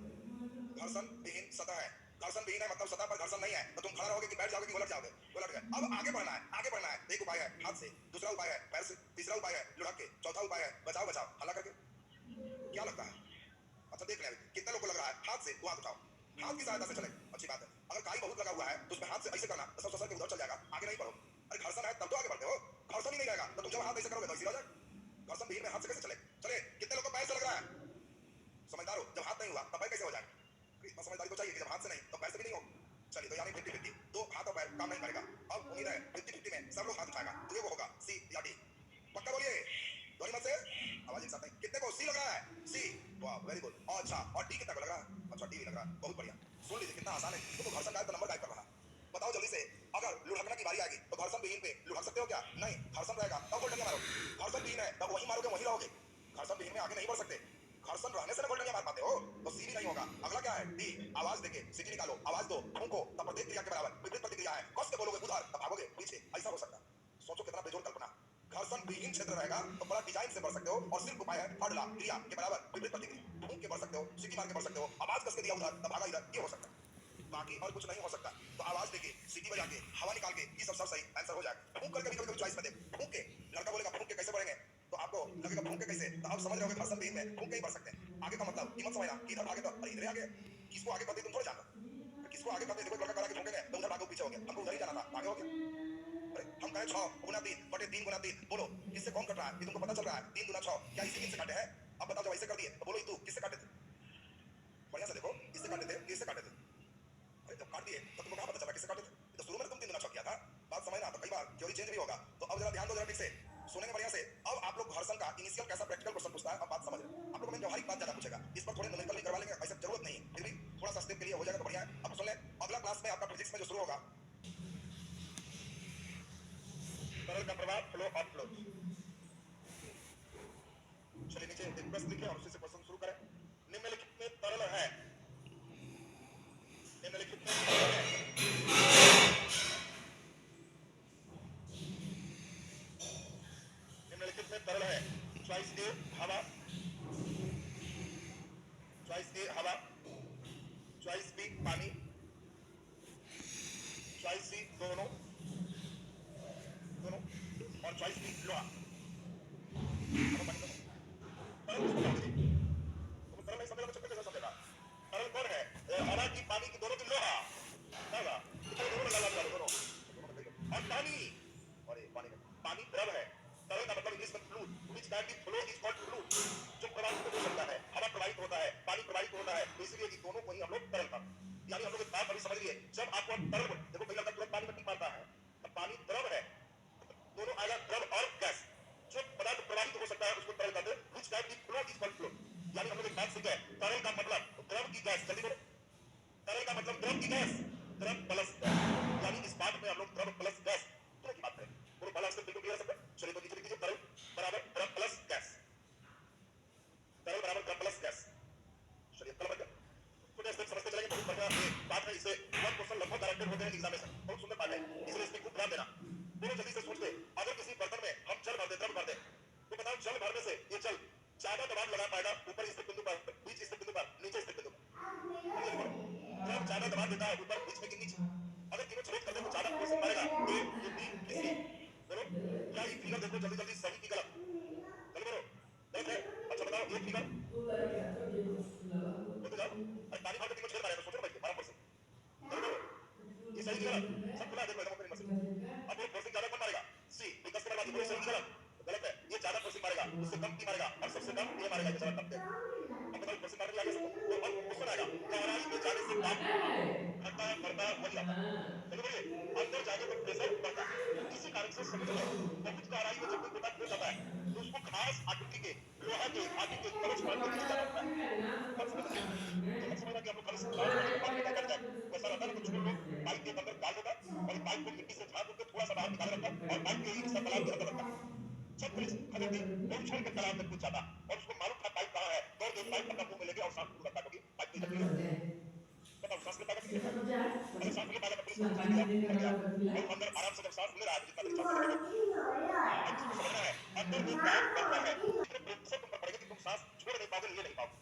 घर्षण विहीन सतह है, घर्षण विहीन है मतलब सतह पर घर्षण नहीं है, तो तुम खड़ा रहोगे कि बैठ जाओगे कि उलट जाओगे? उलट गए। अब आगे बढ़ना है, आगे बढ़ना है। एक उपाय है हाथ से, दूसरा उपाय है पैर से, तीसरा उपाय है लुढ़क के, चौथा उपाय है बचाओ बचाओ हल्ला करके। क्या लगता है? अच्छा देख लें कितने लोग को लग रहा है हाथ से, वो हाथ उठाओ। हाथ की सहायता से चले, अच्छी बात है। अगर काई बहुत लगा हुआ है तो उसमें हाथ से ऐसे करना तो सब ससर के उधर चल जाएगा, आगे नहीं बढ़ो। अरे घर्षण है तब तो आगे बढ़ते हो, घर्षण ही नहीं रहेगा तो तुम जब हाथ ऐसे करोगे तो ऐसे रह जाएगा। घर्षण विहीन में हाथ से कैसे चले? चले, कितने लोग को पैर से लग रहा है? समझदार हो, जब हाथ नहीं हुआ तब पैर कैसे हो जाएगा? इतना समझदारी तो चाहिए कि जब हाथ से नहीं तो पैर से भी नहीं हो। चलिए तो यानी 50-50, तो हाथ और पैर काम नहीं करेगा। अब उम्मीद है 50-50 में सब लोग हाथ उठाएगा, तो ये वो होगा सी या डी? पक्का बोलिए, दोनों मत से आवाज एक साथ नहीं। कितने को सी लग रहा है? सी, वाह वेरी गुड। और अच्छा, और डी कितना को लग रहा है? अच्छा डी भी लग रहा है, बहुत बढ़िया। सुन लीजिए कितना आसान है, तो घर्षण गायब तो नंबर गायब कर रहा है। बताओ जल्दी से, अगर लुढ़कना की बारी आएगी तो घर्षण विहीन पे लुढ़क सकते हो क्या? नहीं, घर्षण रहेगा तब गोल्डनिया मारो। घर्षण विहीन है तब वहीं मारोगे वहीं रहोगे, घर्षण विहीन में आगे नहीं बढ़ सकते। घर्षण रहने से ना गोल्डनिया मार पाते हो, तो सी भी नहीं होगा। अगला क्या है? डी, आवाज देके सीटी निकालो, आवाज दो, फूंको, तब प्रत्येक क्रिया के बराबर विपरीत प्रतिक्रिया है। कस के बोलोगे उधर तब भागोगे पीछे, ऐसा हो सकता है। सोचो कितना बेजोड़ कल्पना। घर्षण विहीन क्षेत्र रहेगा तो बड़ा डिजाइन से बढ़ सकते हो, और सिर्फ उपाय है फार्मूला क्रिया के बराबर विपरीत प्रतिक्रिया। फूंक के बढ़ सकते हो, सीटी मार के बढ़ सकते हो, आवाज कस के दिया उधर तब भागा इधर, ये हो सकता है। बाकी और कुछ नहीं हो सकता। तो आवाज देके, सीटी बजा के, हवा निकाल के, ये सब सही आंसर हो जाएगा। फूंक करके भी कभी चॉइस में दे, फूंक के, लड़का बोलेगा फूंक के कैसे बढ़ेंगे, तो आपको लगेगा फूंक के कैसे, तो आप समझ रहे हो घर्षण विहीन में फूंक के ही बढ़ सकते हैं। आगे का मतलब कीमत समझना कि इधर भागे तो अरे इधर आगे, किसको आगे करते तुम थोड़ा जानो, किसको आगे करते देखो लड़का करा के फूंकेंगे तो उधर भागो पीछे हो गया, हमको उधर ही जाना था, आगे हो गया। अरे हम कहें 6 गुना 3 बटे 3 गुना 3, बोलो किससे कौन कट रहा है? ये तुमको पता चल रहा है 3 गुना 6, क्या इसी 3 से काटे हैं? अब बताओ जब ऐसे कर दिए तो बोलो तू किससे काटे थे? बढ़िया से देखो, इससे काटे थे, किससे काटे थे? अरे जब काट दिए तो तुमको कहाँ पता चला किससे काटे थे? होगा तरल का प्रवाह, फ्लो ऑफ फ्लो। चलिए नीचे एक प्रश्न लिखे और उसी से क्वेश्चन शुरू करें। निम्नलिखित में तरल है, निम्नलिखित में तरल है, निम्नलिखित में तरल है। चॉइस ए हवा, चॉइस ए हवा, चॉइस बी पानी, चॉइस सी दोनों दोनों और चॉइस बी लोहा। तरल किसको कहोगे जी? तुम तरल नहीं समझेगा तो चक्कर कैसे समझेगा? तरल कौन है? हवा की, पानी की, दोनों की, लोहा। होगा दोनों लगा लगा दोनों और पानी। और ये पानी में पानी द्रव है। तरल का मतलब इंग्लिश में fluid, which can be flow is called fluid, जो प्रवाहित हो सकता है। हवा प्रवाहित होता है, पानी प्रवाहित होता है, इसलिए कि दोनों को ही हम लोग तरल का, यानी हम लोग एक बात अभी समझ लिए, जब आपको तरल देखो पहले का तुरंत पानी में टिक मारता है, अब पानी द्रव है, दोनों आएगा द्रव और गैस। जो पदार्थ प्रवाहित हो सकता है उसको तरल कहते हैं, which can be flow is called fluid. यानी हम लोग एक बात सीखे, तरल का मतलब द्रव की गैस। जल्दी बोलो, तरल का मतलब द्रव की गैस, द्रव प्लस गैस, यानी इस बात में हम लोग द्रव प्लस गैस दोनों की बात करें। बोलो पहला स्टेप बिल्कुल क्लियर है सबका। चलिए तो नीचे लिख दीजिए, तरल बराबर द्रव प्लस गैस, तरल बराबर द्रव प्लस गैस। चलिए कलम रख तो स्टेप समझते चलेंगे। बहुत बढ़िया ये बात है, इससे वन क्वेश्चन लगभग गारंटेड होते हैं एग्जामिनेशन। बहुत सुंदर बात है, इसलिए इसमें खूब ध्यान देना। दोनों जल्दी से सोच ले, अगर किसी बर्तन में हम जल भर दे, द्रव भर दे, तो बताओ जल भरने से ये जल ज्यादा दबाव लगा पाएगा ऊपर स्थित बिंदु पर, बीच स्थित बिंदु पर, नीचे स्थित बिंदु पर? द्रव ज्यादा दबाव देता है ऊपर, बीच में कि नीचे? अगर तीनों छेद कर दे तो ज्यादा फोर्स मारेगा ए टू बी टू सी। बोलो क्या ये फिगर देखो जल्दी जल्दी, सही की गलत? जल्दी बोलो, गलत है? अच्छा बताओ ये फिगर बोलते जाओ। अरे पानी भर के तीनों छेद मारेगा तो सोचो भाई आराम से, जल्दी बोलो ये सही की गलत? सब खुला है देखो एकदम अपनी मर्जी। अब वो फोर्सिंग ज्यादा कौन मारेगा? सी। 10 के बाद बोलो सही की गलत? गलत है, ये ज्यादा फोर्सिंग मारेगा, उससे कम की मारेगा, और सबसे कम ये मारेगा बेचारा टपके। अब बताओ फोर्सिंग मारने लगे सबको तो अब क्वेश्चन आएगा, गहराई में जाने से दाब घटता है बढ़ता है वही आता है। चलो बोलिए, अंदर जाने पर प्रेशर बढ़ता है, इसी कारण से समुद्र में बहुत गहराई में जब कोई गोता खो जाता है तो उसको खास आकृति के लोहा के आदि के कवच पहन के नीचे जाना होता है। बात समझ रहे हैं? तो मत समझना कि हम लोग खाली लाल होने के बाद में कट जाए, वैसा रहता है ना तो छोड़ लोग पाइप के अंदर डाल देता और पाइप को मिट्टी से झाड़ के थोड़ा सा बाहर निकाल रखता और पाइप के एक हिस्सा तालाब के अंदर रखता। सब पुलिस खरीदी वो छोड़ के तालाब में कूद जाता और उसको मालूम था पाइप कहाँ है, दौड़ के पाइप अपना मुंह में लेके और सांस फूल करता, क्योंकि पाइप नहीं लग रही है। बताओ सांस ले पाएगा कि नहीं ले पाएगा? अगर सांस ले पाएगा तो पुलिस को कुछ नहीं किया, मर गया। और अंदर आराम से जब सांस ले रहा है जितना देर सांस लेगा, अब इसको समझना है, अंदर में दाब बढ़ता है, इतने प्रेशर तुम पर पड़ेगा कि तुम सांस छोड़ नहीं पाओगे, ले नहीं पाओगे,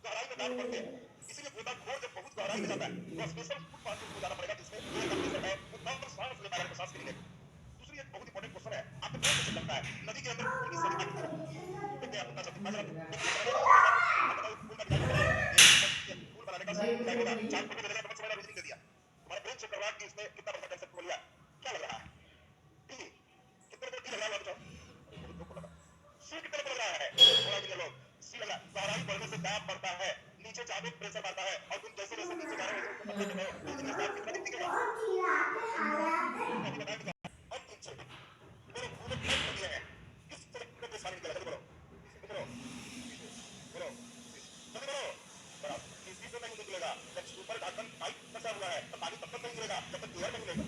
गहराई में दाब बढ़ते हैं। इसीलिए गोताखोर जब बहुत गहराई में जाता है तो स्पेशल फुट पाथ को जाना पड़ेगा जिसमें एयर का प्रेशर है, वो कम सांस ले पाएगा तो सांस के लिए। दूसरी एक बहुत इंपॉर्टेंट क्वेश्चन है, आपको कौन कैसे लगता है नदी के अंदर पूल की सभी आकृति देखते हैं अपना सब अगर पूल का डिजाइन बनाया पूल बनाने का सही डिजाइन होगा, चार फुट का समझ समझ रीजनिंग दे दिया, तुम्हारा ब्रेन चेक करवा कि इसमें कितना बड़ा कंसेप्ट बोल लिया, क्या लग रहा है? डी कितने को डी लग रहा है बताओ? बहुत लोग को लगा सी कितने को लग रहा है? थोड़ा भी लोग सी लगा। गहराई बढ़ने से दाब बढ़ता है, नीचे जाने प्रेशर बढ़ता है, और तुम जैसे जैसे नीचे जा रहे हो उसको पता चल रहा है बिजली का कितना दिखेगा अभी बताएंगे। अब नीचे मेरे पूरे प्लेट में दिए हैं, किस तरह का परेशानी निकला? बोलो बोलो बोलो बोलो बड़ा किसी से नहीं निकलेगा। जब ऊपर ढक्कन पाइप फंसा हुआ है तो पानी तब तक नहीं गिरेगा जब तक एयर नहीं मिलेगा।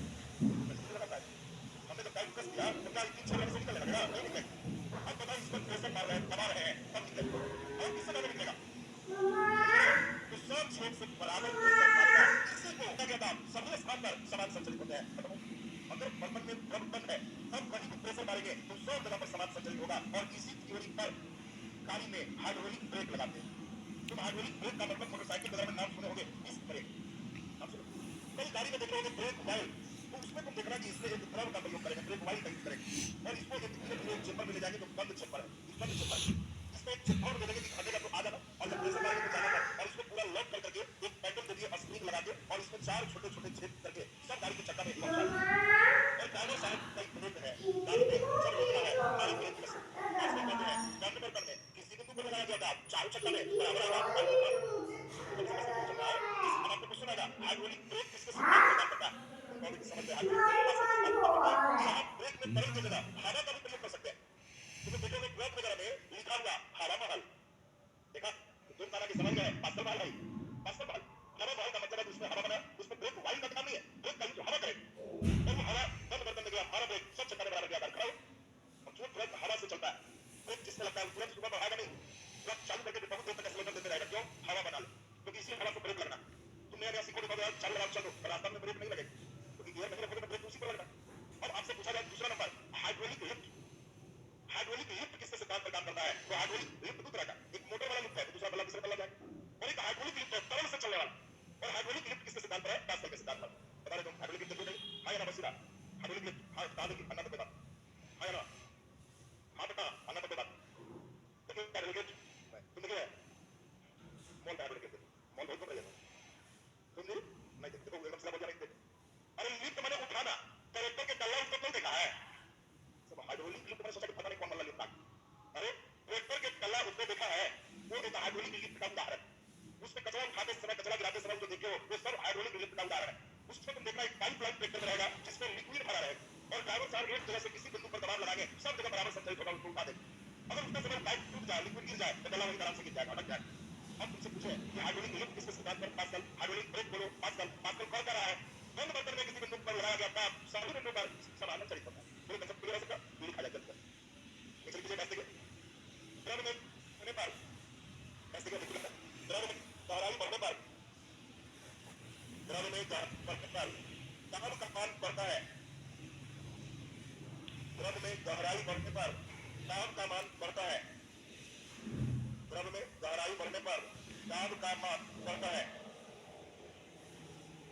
हमने जब पाइप कस दिया तो क्या इतनी छोटे से निकलने लगेगा? नहीं निकलेगा। अब बताओ इस पर प्रेशर मार रहे हैं, दबा रहे हैं, तब निकलेगा। और किससे नहीं निकलेगा? तो सब छेद से बराबर प्रेशर मारेगा, इसी को क्या कहता है सभी स्थान पर समान संचलित होते हैं। अगर बर्तन में द्रव बंद है तब कहीं भी प्रेशर मारेंगे तो सब जगह पर समान संचलित होगा। और इसी थ्योरी पर गाड़ी में हाइड्रोलिक ब्रेक लगाते हैं। तुम हाइड्रोलिक ब्रेक का मतलब मोटरसाइकिल वगैरह में नाम सुने होंगे, डिस्क ब्रेक नाम सुने, कई गाड़ी में देख रहे होंगे ब्रेक वाइल, तो उसमें तुम देखना कि इसमें एक द्रव का प्रयोग करेंगे, ब्रेक वाइल का यूज करेंगे और इसको एक चेम्बर में ले जाएंगे तो बंद चेम्बर है, बंद चेम्बर इसमें एक चेम्बर में देंगे कि खड़े को आ जाना और जब प्रेशर मारेंगे तो जाना है, और इसको पूरा लॉक कर करके एक पैटर्न दे दिए स्प्रिंग लगा के और इसमें 4 छोटे छोटे छेद करके सब गाड़ी के चक्का में पहुंचा दिया। और ड्राइवर साहब कई ब्रेक है, गाड़ी में जब रोकना है गाड़ी ब्रेक में आजकल कहते हैं बंद बर्तन में किसी बिंदु पर लगाया जाएगा, चारों चक्का में बराबर आएगा, अब आपको क्वेश्चन आएगा हाइड्रोलिक ब्रेक किसके सिद्धांत पर काम करता है? समझ में हाइड्रोलिक ब्रेक किसके सिद्धांत पर काम करता है कि आप ब्रेक में तरल की जगह हवा का भी प्रयोग कर सकते हैं। तुम्हें देखोगे ट्रक वगैरह में लिखा हुआ हवा महल, देखा तुम खाना की समझ गए, पास्टर महल भाई, पास्टर महल हवा महल का मतलब है उसमें हवा बना, उसमें ब्रेक वायु का काम नहीं है, ब्रेक का यूज हवा करेगा। रास्ता में ब्रेक नहीं लगेगी, क्योंकि गियर नहीं रखोगे तो ब्रेक उसी पर लगेगा। अब आपसे पूछा जाए दूसरा number, hydraulic lift. Hydraulic lift किसके सिद्धांत पर काम करता है? तो हाइड्रोलिक लिफ्ट दो तरह का, एक मोटर वाला लिफ्ट है, तो दूसरा वाला तीसरा वाला जाए, और एक हाइड्रोलिक लिफ्ट है तरल से चलने वाला। और हाइड्रोलिक लिफ्ट किसके सिद्धांत पर है? पास्कल के सिद्धांत पर। बता रहे तुम हाइड्रोलिक लिफ्ट देखो नहीं? हाँ या ना? बस सीधा हाइड्रोलिक लिफ्ट, हाँ बता दो कि अन्ना तक बात, हाँ या ना? हाँ बेटा अन्ना तक बात। देखिए हाइड्रोलिक लिफ्ट तुम देखिए मॉल का हाइड्रोलिक लिफ्ट, मॉल बहुत बड़ा है, तुम नहीं देखते तो एकदम सीधा बोल जाएंगे। अरे लिफ्ट मैंने उठाना, ट्रैक्टर के डल्ला उसको नहीं देखा है। सब हाइड्रोलिक लिफ्ट मैंने सोचा कि पता नहीं कौन वाला लिफ्ट था। अरे ट्रैक्टर के डल्ला उसको देखा है, वो एक हाइड्रोलिक लिफ्ट का उदाहरण। उसमें कचरा उठाते समय, कचरा गिराते समय जो देखे हो, वो सब हाइड्रोलिक लिफ्ट का उदाहरण है। उसमें तुम देखना एक पाइपलाइन ट्रैक्टर रहेगा जिसमें लिक्विड भरा रहेगा और ड्राइवर साहब एक जगह से किसी बिंदु पर दबाव लगाएंगे, सब जगह बराबर संचालित होगा, उसको उठा देंगे। अगर उसका समय पाइप टूट जाए, लिक्विड गिर जाए, तो डल्ला वहीं आराम से गिर जाएगा, अटक जाएगा। हम तुमसे पूछे कि हाइड्रोलिक लिफ्ट किसके सिद्धांत पर? पास्कल। हाइड्रोलिक ब्रेक बोलो पास्कल। पास्कल कौन कर रहा है? बंद बर्तन में किसी बिंदु पर लगाया गया था, सभी बिंदु पर समान चलित होता है। पूरे कंसेप्ट क्लियर है सबका? पूरी खा जाए जल्दी निकल कीजिए कैसे द्रव में होने पर कैसे क्या लिखा द्रव में गहराई बढ़ने पर, द्रव में बढ़ने पर दाब का मान बढ़ता है। द्रव में गहराई बढ़ने पर दाब का मान बढ़ता है। द्रव में गहराई बढ़ने पर दाब का मान बढ़ता है।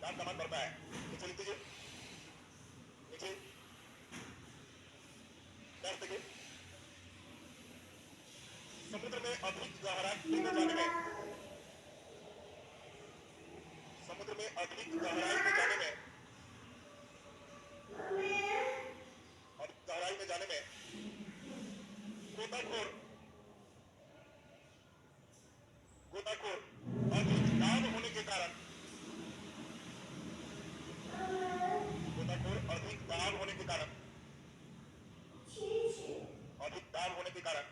दाब का मान बढ़ता है। नीचे लिख दीजिए, नीचे दर्ज देखिए। समुद्र में अधिक गहराई में जाने में, समुद्र में अधिक गहराई में जाने में, अधिक गहराई में जाने में गोताखोर अधिक दाब होने के कारण, गोताखोर अधिक दाब होने के कारण, अधिक दाब होने के कारण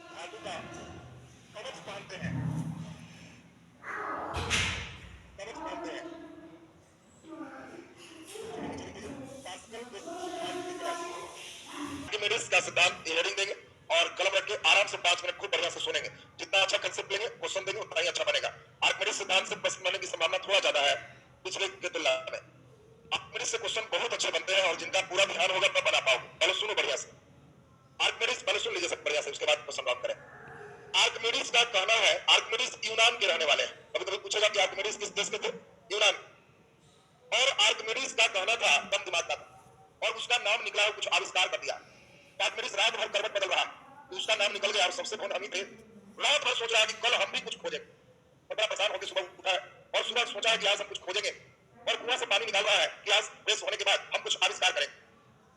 धातु का कवच बांधते हैं, कवच बांधते हैं। आर्किमिडीज का सिद्धांत हेडिंग देंगे और कलम रख के आराम से 5 मिनट खूब बढ़िया से सुनेंगे। जितना अच्छा कंसेप्ट लेंगे, क्वेश्चन देंगे, उतना ही अच्छा बनेगा। आर्किमिडीज सिद्धांत से प्रश्न बनने की संभावना थोड़ा ज्यादा है पिछले के तुलना में। आर्किमिडीज से क्वेश्चन बहुत अच्छे बनते हैं और जिनका पूरा ध्यान होगा तब बना पाओगे। पहले सुनो बढ़िया से आर्किमिडीज, पहले सुन लीजिए सब बढ़िया से, उसके बाद क्वेश्चन सॉल्व करें। आर्किमिडीज का कहना है, आर्किमिडीज यूनान के रहने वाले हैं। कभी कभी पूछेगा कि आर्किमिडीज किस देश के थे? यूनान। और आर्किमिडीज का कहना था, कम दिमाग का था और उसका नाम निकला है, कुछ आविष्कार कर दिया। आर्किमिडीज रात भर करवट बदल रहा, तो उसका नाम निकल गया और सबसे फोन हम ही थे। रात भर सोच रहा है कि कल हम भी कुछ खोजेंगे, बड़ा परेशान होकर सुबह उठा है और सुबह सोचा है कि आज हम कुछ खोजेंगे और कुआं से पानी निकाल रहा है कि आज फ्रेश होने के बाद हम कुछ आविष्कार करेंगे।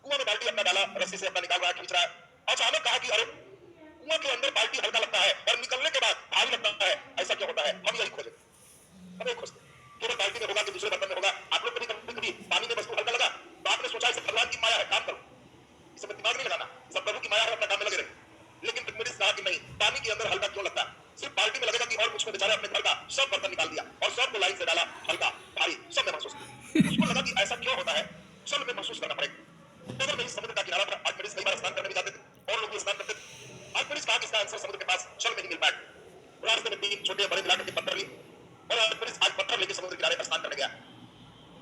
कुआं में बाल्टी अपना डाला, रस्सी से अपना निकाल रहा है, खींच रहा है। अचानक कहा कि अरे कुआं के अंदर बाल्टी हल्का लगता है और निकलने के बाद भारी लगता है, ऐसा क्यों होता है? हम यही खोजेंगे, हम यही खोजते। केवल बाल्टी में होगा कि दूसरे बर्तन में होगा? आप लोग कभी पानी में वस्तु हल्का लगा तो आपने सोचा इसे भगवान की माया है, काम करो, इसमें दिमाग नहीं लगाना, सब प्रभु की माया है, अपना काम में लगे रहे। लेकिन आर्किमिडीज कहा कि नहीं, पानी के अंदर हल्का क्यों लगता है? सिर्फ बाल्टी में लगेगा कि और कुछ में। बेचारे अपने घर का सब बर्तन निकाल दिया और सबको लाइन से डाला, हल्का भारी सब में महसूस किया। उसको लगा कि ऐसा क्यों होता है, सब में महसूस करना पड़ेगा। बगल में ही समुद्र का किनारा था, आर्किमिडीज कई बार स्नान करने भी जाते थे और लोग भी स्नान करते थे। आर्किमिडीज कहा कि इसका आंसर समुद्र के पास जल में ही मिल पाएगा। रास्ते में 3 छोटे बड़े मिला करके पत्थर लिए और आर्किमिडीज आज पत्थर लेके समुद्र किनारे पर स्नान करने गया।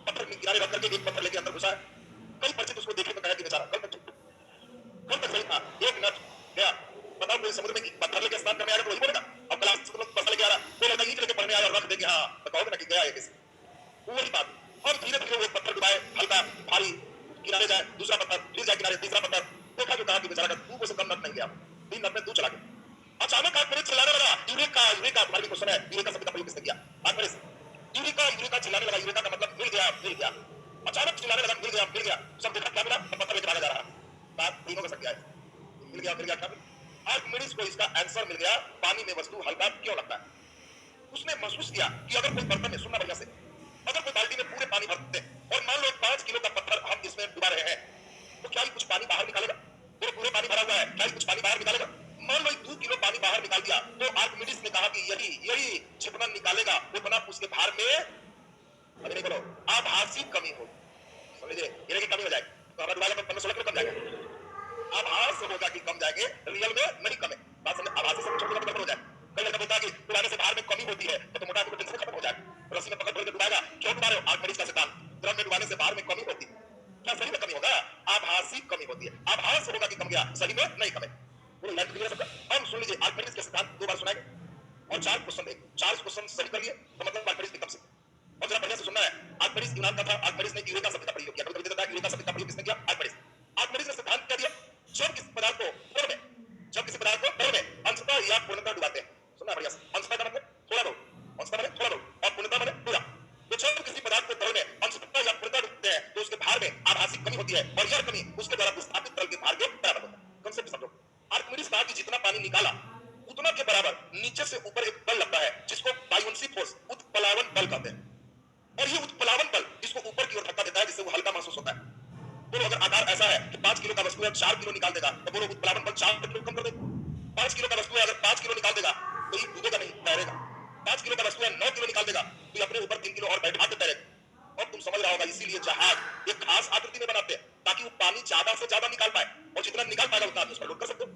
पत्थर के किनारे रख करके एक पत्थर लेके अंदर घुसा। कई परिचित उसको देखने को कहा कि बेचारा कल तक सही था, 1 मिनट गया, बताओ कोई समुद्र में पत्थर लेके स्नान करने आएगा तो वही बोलेगा। अब क्लास में बस लेके आ रहा, कोई लड़का ईंट लेके पढ़ने आया और रख देंगे, हाँ तो कहोगे ना कि गया है किसी, वही बात। और धीरे धीरे वो पत्थर डुबाए, हल्का भारी, किनारे जाए, दूसरा पत्थर, फिर जाए किनारे, तीसरा पत्थर। देखा जो कहा कि बेचारा का 2 को से कम नट नहीं गया, 3 नट में 2 चला गया। अचानक आर्किमिडीज चिल्लाने लगा, यूरेका, यूरेका। तुम्हारे भी क्वेश्चन है, यूरेका शब्द का प्रयोग किसने किया? आर्किमिडीज। यूरेका, यूरेका चिल्लाने लगा, यूरेका का मतलब मिल गया, मिल गया। अचानक चिल्लाने लगा, मिल गया, मिल गया। सब देखा क्या मिला? पत्थर लेके भागा जा रहा। बात तीनों का सक गया है, मिल गया, मिल गया, क्या मिला? आर्किमिडीज को इसका आंसर मिल गया, पानी में वस्तु हल्का क्यों लगता है। उसने महसूस किया कि अगर कोई बर्तन में, सुनना बढ़िया से, अगर कोई बाल्टी में पूरे पानी भरते और मान लो 5 किलो का पत्थर हम इसमें डुबा रहे हैं, तो क्या ही कुछ पानी बाहर निकालेगा? पूरे पानी भरा हुआ है, क्या ही कुछ पानी बाहर निकालेगा? मान लो 2 किलो पानी बाहर निकाल दिया, तो आर्किमिडीज ने कहा कि यही जितना निकालेगा उतना उसके भार में, अरे नहीं बोलो, आभासी कमी हो। समझिए, ये की कमी हो जाएगी तो हमारा डुबाला 15-16 किलो कम जाएगा। आभास होगा कि कम जाएंगे, रियल में नहीं कमे। बात समझ, आभासी से छोटे हो जाए, कोई लड़का बोलता है कि डुबाने से बाहर में कमी होती है तो मोटा टेंशन खत्म हो जाएगा। रस्सी में पकड़ के डुबाएगा, क्यों डुबा रहे हो? आर्किमिडीज का सिद्धांत, ड्रम में डुबाने से बाहर में कमी होती है। क्या सही में कमी होगा? आभासी कमी होती है। आभास होगा कि कम गया, सही में नहीं कमे। बोलो लाइन क्लियर सबका? हम सुन लीजिए, आर्किमिडीज के सिद्धांत 2 बार सुनाएंगे और 4 क्वेश्चन देंगे। 4 क्वेश्चन सही कर लिए तो मतलब आर्किमिडीज की कम से और जरा बढ़िया से सुनना है। आर्किमिडीज यूनान का था, आर्किमिडीज ने यूरेका शब्द का प्रयोग किया। कभी-कभी देता है यूरेका शब्द का प्रयोग किसने किया? आर्किमिडीज। आर्किमिडीज ने सिद्धांत क्या दिया? जब किसी पदार्थ को द्रव में, जब किसी पदार्थ को द्रव में अंशतः या पूर्णतः डुबाते हैं, सुनना बढ़िया से, अंशतः का मतलब थोड़ा बहुत, अंशतः माने थोड़ा बहुत और पूर्णतः माने पूरा। तो जब किसी पदार्थ को द्रव में अंशतः या पूर्णतः डुबाते हैं तो उसके भार में आभासी कमी होती है और यह कमी उसके द्वारा विस्थापित तरल के भार के बराबर होता है। कांसेप्ट समझो। आर्किमिडीज कहा कि जितना पानी निकाला उतना के बराबर नीचे से ऊपर एक बल लगता है जिसको बायोन्सी फोर्स, उत्प्लावन बल कहते हैं। और ये उत्प्लावन बल इसको ऊपर की ओर धक्का देता है जिससे वो हल्का महसूस होता है। बोलो अगर आकार ऐसा है कि 5 किलो का वस्तु है 4 किलो निकाल देगा तो बोलो उत्प्लावन बल 4 किलो कम कर देगा। 5 किलो का वस्तु है अगर 5 किलो निकाल देगा तो ये डूबेगा नहीं, तैरेगा। 5 किलो का वस्तु है 9 किलो निकाल देगा तो ये अपने ऊपर 3 किलो और बैठा के तैरेगा। और तुम समझ रहा होगा इसीलिए जहाज एक खास आकृति में बनाते हैं ताकि वो पानी ज्यादा से ज्यादा निकाल पाए और जितना निकाल पाएगा उतना आदमी उसमें लोड कर सकते हो।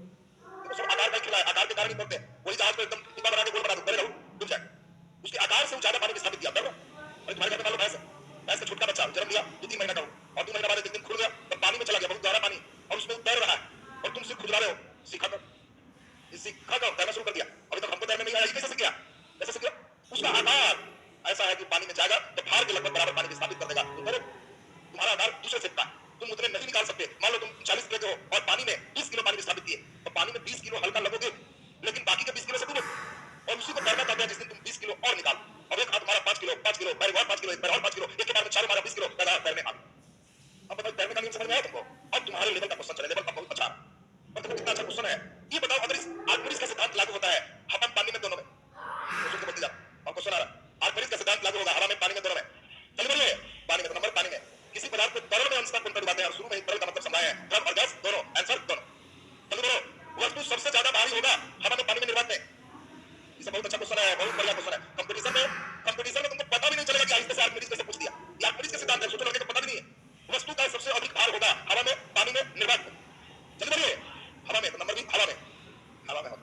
तो सब आकार का खेला है, आकार के कारण ही पड़ते हैं। वही जहाज को एकदम डिब्बा बना के गोल बना दो, तैरेगा डूब जाएगा। उसके आकार से वो ज्यादा पानी विस्थापित किया था। अरे तुम्हारे घर में भैंस है, भैंस का छोटा बच्चा जन्म लिया 2-3 महीना का हो और 2 महीना बाद एक दिन खुल गया तो पानी में चला गया, बहुत गहरा पानी, और उसमें तैर रहा है और तुम सिर्फ खुजला रहे हो। सीखा कर तैरना शुरू कर दिया। अभी तक हमको तैरने नहीं आया, कैसे सीख गया? कैसे सीख गया? उसका आकार ऐसा है कि पानी में जाएगा तो भार के लगभग बराबर पानी विस्थापित कर देगा। तुम्हारा आकार दूसरे से का तुम उतने नहीं निकाल सकते। मान लो तुम 40 किलो के हो और पानी में 20 किलो पानी विस्थापित किए तो पानी में 20 किलो हल्का लगोगे लेकिन बाकी के 20 किलो से डूबो। और उसी को तैरना कहते हैं जिस दिन तुम 20 किलो और निकाल। अब एक हाथ तुम्हारा 5 किलो, पैर और 5 किलो, एक पैर और 5 किलो, एक के बार में चारों मारा 20 किलो तैरने हाथ। अब बताओ तैरने का नियम समझ में आया तुमको? अब तुम्हारे लेवल का क्वेश्चन चले, लेवल का बहुत अच्छा और देखो कितना अच्छा क्वेश्चन है। ये बताओ अगर इस आर्किमिडीज का सिद्धांत लागू होता है हवा में पानी में दोनों में, तो तुमको बढ़ती जा और क्वेश्चन आ रहा आर्किमिडीज का सिद्धांत लागू होगा हवा में पानी में दोनों में। चल बोलिए पानी में तो नंबर पानी में किसी पदार्थ को तरल में अंशतः पूर्णतः डुबाते हैं और शुरू में ही तरल का मतलब समझाया है, द्रव और गैस दोनों, आंसर दोनों। चलो बोलो वस्तु सबसे ज्यादा भारी होगा हवा में पानी में निर्वात में। ये बहुत अच्छा क्वेश्चन है, बहुत बढ़िया क्वेश्चन है। कंपटीशन में तुमको पता भी नहीं चलेगा कि आहिस्ते से आर्किमिडीज कैसे पूछ दिया। ये आर्किमिडीज का सिद्धांत है, सोचो लड़के को पता भी नहीं है। वस्तु का सबसे अधिक भार होगा हवा में पानी में निर्वात में। चलिए बोलिए हवा में तो नंबर भी हवा में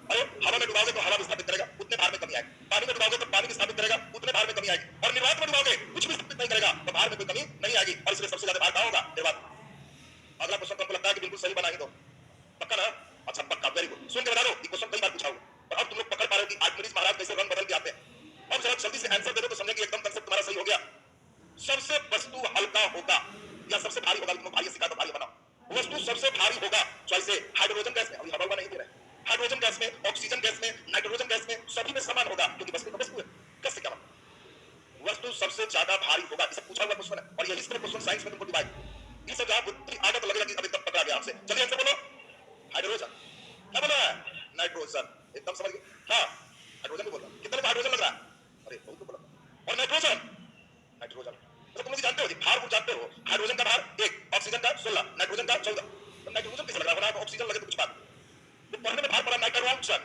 अरे हवा में डुबाओगे तो हवा विस्थापित करेगा, उतने भार में कमी आएगी। पानी में डुबाओगे तो पानी विस्थापित करेगा, उतने भार में कमी आएगी। और निर्वात में डुबाओगे कुछ भी विस्थापित नहीं करेगा तो भार में कोई कमी नहीं आएगी और इसलिए सबसे ज्यादा भार कहां होगा? निर्वात। अगला क्वेश्चन तुमको लगता है कि बिल्कुल सही बना ही दो, पक्का ना? अच्छा पक्का, वेरी गुड। सुन के बता दो, ये क्वेश्चन कई बार पूछा हुआ और अब तुम लोग पकड़ पा रहे हो कि आर्किमिडीज महाराज कैसे रंग बदल के आते हैं। अब जरा जल्दी से आंसर दे दो तो समझेंगे एकदम कंसेप्ट तुम्हारा सही हो गया। सबसे वस्तु हल्का होगा या सबसे भारी होगा? तुमको भारी सिखा तो भारी बनाओ। वस्तु सबसे भारी होगा चॉइस है हाइड्रोजन गैस में, अभी हवा नहीं दे रहा है। हाइड्रोजन गैस में, ऑक्सीजन गैस में, नाइट्रोजन गैस में, सभी में समान होगा क्योंकि वस्तु तो वस्तु है। कैसे क्या मतलब? वस्तु सबसे ज्यादा भारी होगा, इसे पूछा हुआ क्वेश्चन है और यही इसमें क्वेश्चन साइंस में तुमको डिवाइड। ये सब जहां बुद्धि आगे तो लगेगा कि अभी तक पकड़ा गया हमसे। चलिए आंसर बोलो। हाइड्रोजन। क्या बोला है? नाइट्रोजन। एकदम समझ गए? हाँ हाइड्रोजन भी बोला। कितने हाइड्रोजन लग रहा है? अरे बहुत बोला। और नाइट्रोजन, नाइट्रोजन तो तुम लोग जानते हो जी, भार को जानते हो। हाइड्रोजन का भार 1, ऑक्सीजन का 16, नाइट्रोजन का 14। तो नाइट्रोजन कैसे लग रहा है? ऑक्सीजन लगे तो कुछ बात तो पढ़ने में भार पड़ा नाइट्रोजन।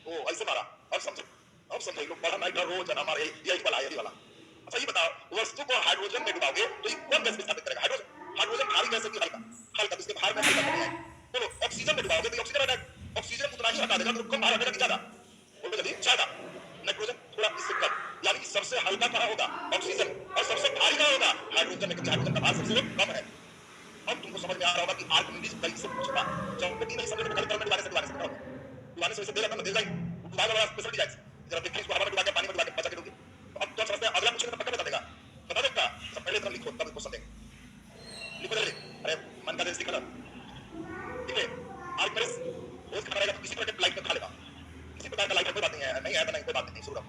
ओ ऐसे मारा, अब समझे लोग पढ़ा नाइट्रोजन, हमारे यही वाला यही वाला। अच्छा ये बताओ वस्तु को हाइड्रोजन में डुबाओगे तो ये कौन गैस विस्थापित करेगा? हाइड्रोजन भारी गैस है कि हल्का? हल्का, इसके भार में हल्का कमी है। बोलो ऑक्सीजन में डुबाओगे तो ऑक्सीजन हटा, ऑक्सीजन उतना ही हटा देगा तो कम भार हटेगा कि ज्यादा? बोलो जल्दी, ज्यादा। नाइट्रोजन थोड़ा इससे कम, यानी सबसे हल्का कहां होगा? ऑक्सीजन। और सबसे भारी कहां होगा? हाइड्रोजन में, क्योंकि हाइड्रोजन का भार सबसे कम है। अब तुमको समझ में आ रहा होगा कि आर्किमिडीज कैसे पूछता। जब तक नहीं समझ में खाली करने डुबाने से वैसे देगा तो देगा ही, डुबाने वाला स्पेशल डिजाइन। जरा देखिए इसको हवा में डुबा के पानी में डुबा के बचा के दोगे तो अब तो समझते हैं अगला पूछने में पक्का बता देगा। बता देगा सब पहले तरह लिखो तब क्वेश्चन देंगे। लिखो जल्दी, अरे मन का देश दिखा ठीक है। आर्किमिडीज रोज खाना रहेगा तो किसी तरह के लाइट में खा लेगा, किसी प्रकार का लाइट कोई बात नहीं है, नहीं है तो नहीं कोई बात नहीं, शुरू रहो।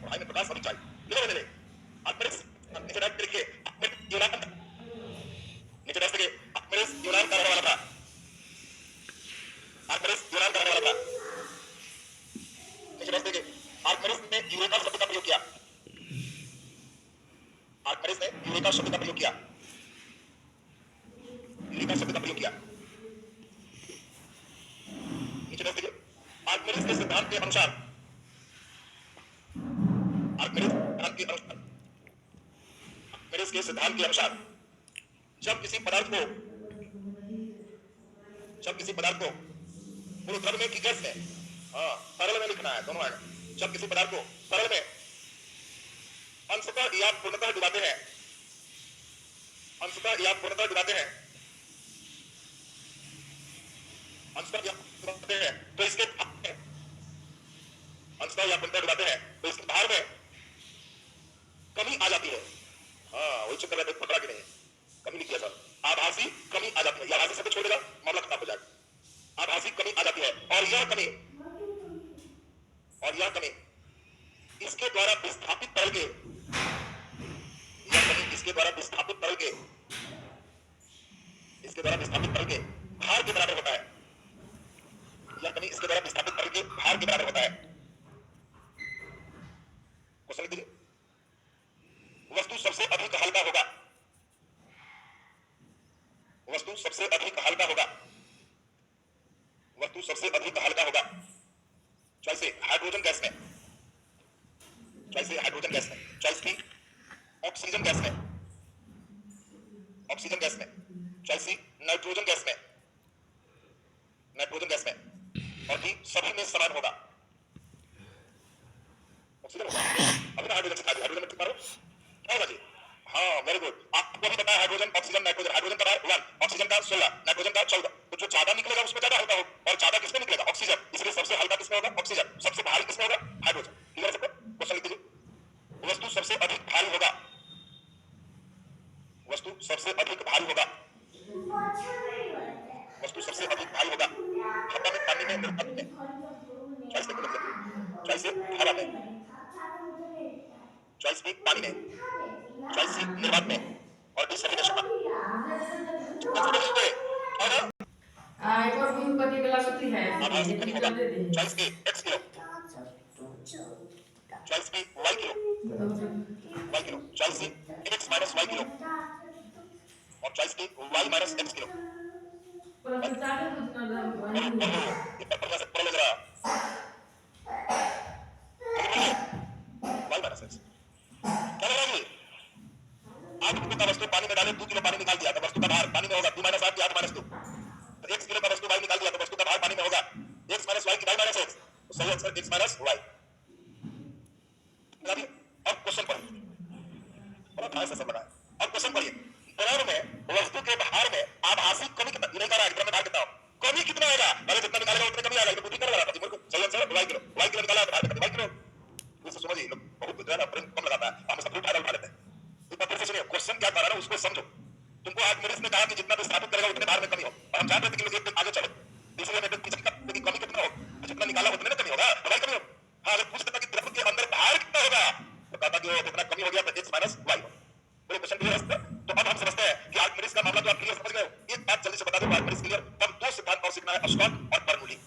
पढ़ाई में प्रकाश अभी चाहिए। लिखो जल्दी आर्किमिडीज नीचे डाल के लिखिए। यूनान नीचे डाल के आर्किमिडीज यूनान का रहने वाला था। आर्किमिडीज यूनान का रहने वाला था। नीचे डाल के आर्किमिडीज ने यूरेका शब्द का प्रयोग किया। आर्किमिडीज ने यूरेका शब्द का प्रयोग किया। यूरेका शब्द का प्रयोग किया। नीचे डाल के आर्किमिडीज के सिद्धांत के अनुसार, आर्किमिडीज के सिद्धांत के अनुसार जब किसी पदार्थ को बोलो द्रव में कि गैस में, हाँ, सरल में लिखना है, दोनों आएगा। जब किसी पदार्थ को सरल में अंशतः या पूर्णतः डुबाते हैं, अंशतः या पूर्णतः डुबाते हैं, अंशतः या डुबाते हैं, तो इसके अंशतः या पूर्णतः डुबाते हैं, तो इसके भार में कमी आ जाती है। हाँ, वही चक्कर है, पकड़ा कि नहीं, कमी नहीं किया सर, आभासी कमी आ जाती है, या आभासी शब्द छोड़ देगा, मामला खत्म हो जाएगा। आभासी कमी आ जाती है, और यह कमी इसके द्वारा विस्थापित तरल के, यह कमी इसके द्वारा विस्थापित तरल के, इसके द्वारा विस्थापित तरल के भार के बराबर होता है। यह कमी इसके द्वारा विस्थापित तरल के भार के बराबर होता है। क्वेश्चन लिख दीजिए। वस्तु सबसे अधिक हल्का होगा, वस्तु सबसे अधिक हल्का होगा, वस्तु सबसे अधिक हल्का होगा, चॉइस ए हाइड्रोजन गैस में, चॉइस ए हाइड्रोजन गैस में, चॉइस बी ऑक्सीजन गैस में, ऑक्सीजन गैस में, चॉइस सी नाइट्रोजन गैस में, नाइट्रोजन गैस में, और बी सभी में समान होगा। ऑक्सीजन होगा, अभी ना हाइड्रोजन से खा दिया, हाइड्रोजन में टिक मारो, क्या होगा जी? हाँ, वेरी गुड। आपको भी पता है हाइड्रोजन, ऑक्सीजन, नाइट्रोजन, हाइड्रोजन का 1, ऑक्सीजन का 16, नाइट्रोजन का 14, तो जो ज्यादा निकलेगा उसमें ज्यादा हल्का हो, और ज्यादा किसमें निकलेगा? ऑक्सीजन, इसलिए सबसे हल्का किसमें होगा? ऑक्सीजन। सबसे भारी किसमें होगा? हाइड्रोजन। क्लियर है सबको? क्वेश्चन लिख दीजिए। वस्तु सबसे अधिक भारी होगा, वस्तु सबसे अधिक भारी होगा, वस्तु सबसे अधिक भारी होगा, हवा में, पानी में, निर्वात में, चॉइस लिख दीजिए, चॉइस ए हवा में, चॉइस बी पानी में, चॉइस सी निर्वात में, और डी सभी में समान। एक और भी पति क्लास होती है, आभासी कमी होगा, choice A x kilo, choice B y kilo, y kilo, choice C x minus y kilo, और choice D y minus x kilo. वस्तु पानी में डाले, 2 किलो पानी निकाल दिया तो वस्तु का भार पानी में होगा 2 माइनस 8 8 माइनस 2, तो x किलो का वस्तु y निकाल दिया तो वस्तु का भार पानी में होगा x माइनस y की y माइनस x, तो सही आंसर x माइनस y। अब क्वेश्चन पढ़िए, बड़ा था ऐसा सब बना है। अब क्वेश्चन पढ़िए, द्रव में वस्तु के भार में आभासी कमी कितना, नहीं कह रहा है द्रव में भार कितना हो, कमी कितना होगा, पहले जितना निकालेगा उतना कमी आएगा, तो बुद्धि कर रहा था जी मेरे को। सही answer y kilo, y kilo निकाला तो भार कितना, y किलो। ये समझिए, लोग बहुत जो है ना ब्रेन कम लगाता है, हम सब फायदा उठा लेते हैं। एक बार फिर से सुनिए, क्वेश्चन क्या कर रहा है उसको समझो। तुमको आज मेरिस ने कहा कि जितना विस्थापित करेगा उतने भार में कमी हो, और हम चाहते थे कि लोग एक दिन आगे चले, इसलिए हमें पीछे की कमी कितना हो, जितना निकाला उतने में कमी होगा, हमारी कमी हो। हाँ, अगर पूछता था कि द्रव के अंदर भार कितना होगा, तो कहता कि जितना कमी हो गया तो x माइनस y। बोलो क्वेश्चन क्लियर है? तो अब हम समझते हैं कि आर्किमिडीज का मामला तो आप क्लियर समझ गए हो। एक बात जल्दी से बता दो, आर्किमिडीज क्लियर। अब 2 सिद्धांत और सीखना है, स्टोक और बर्नौली।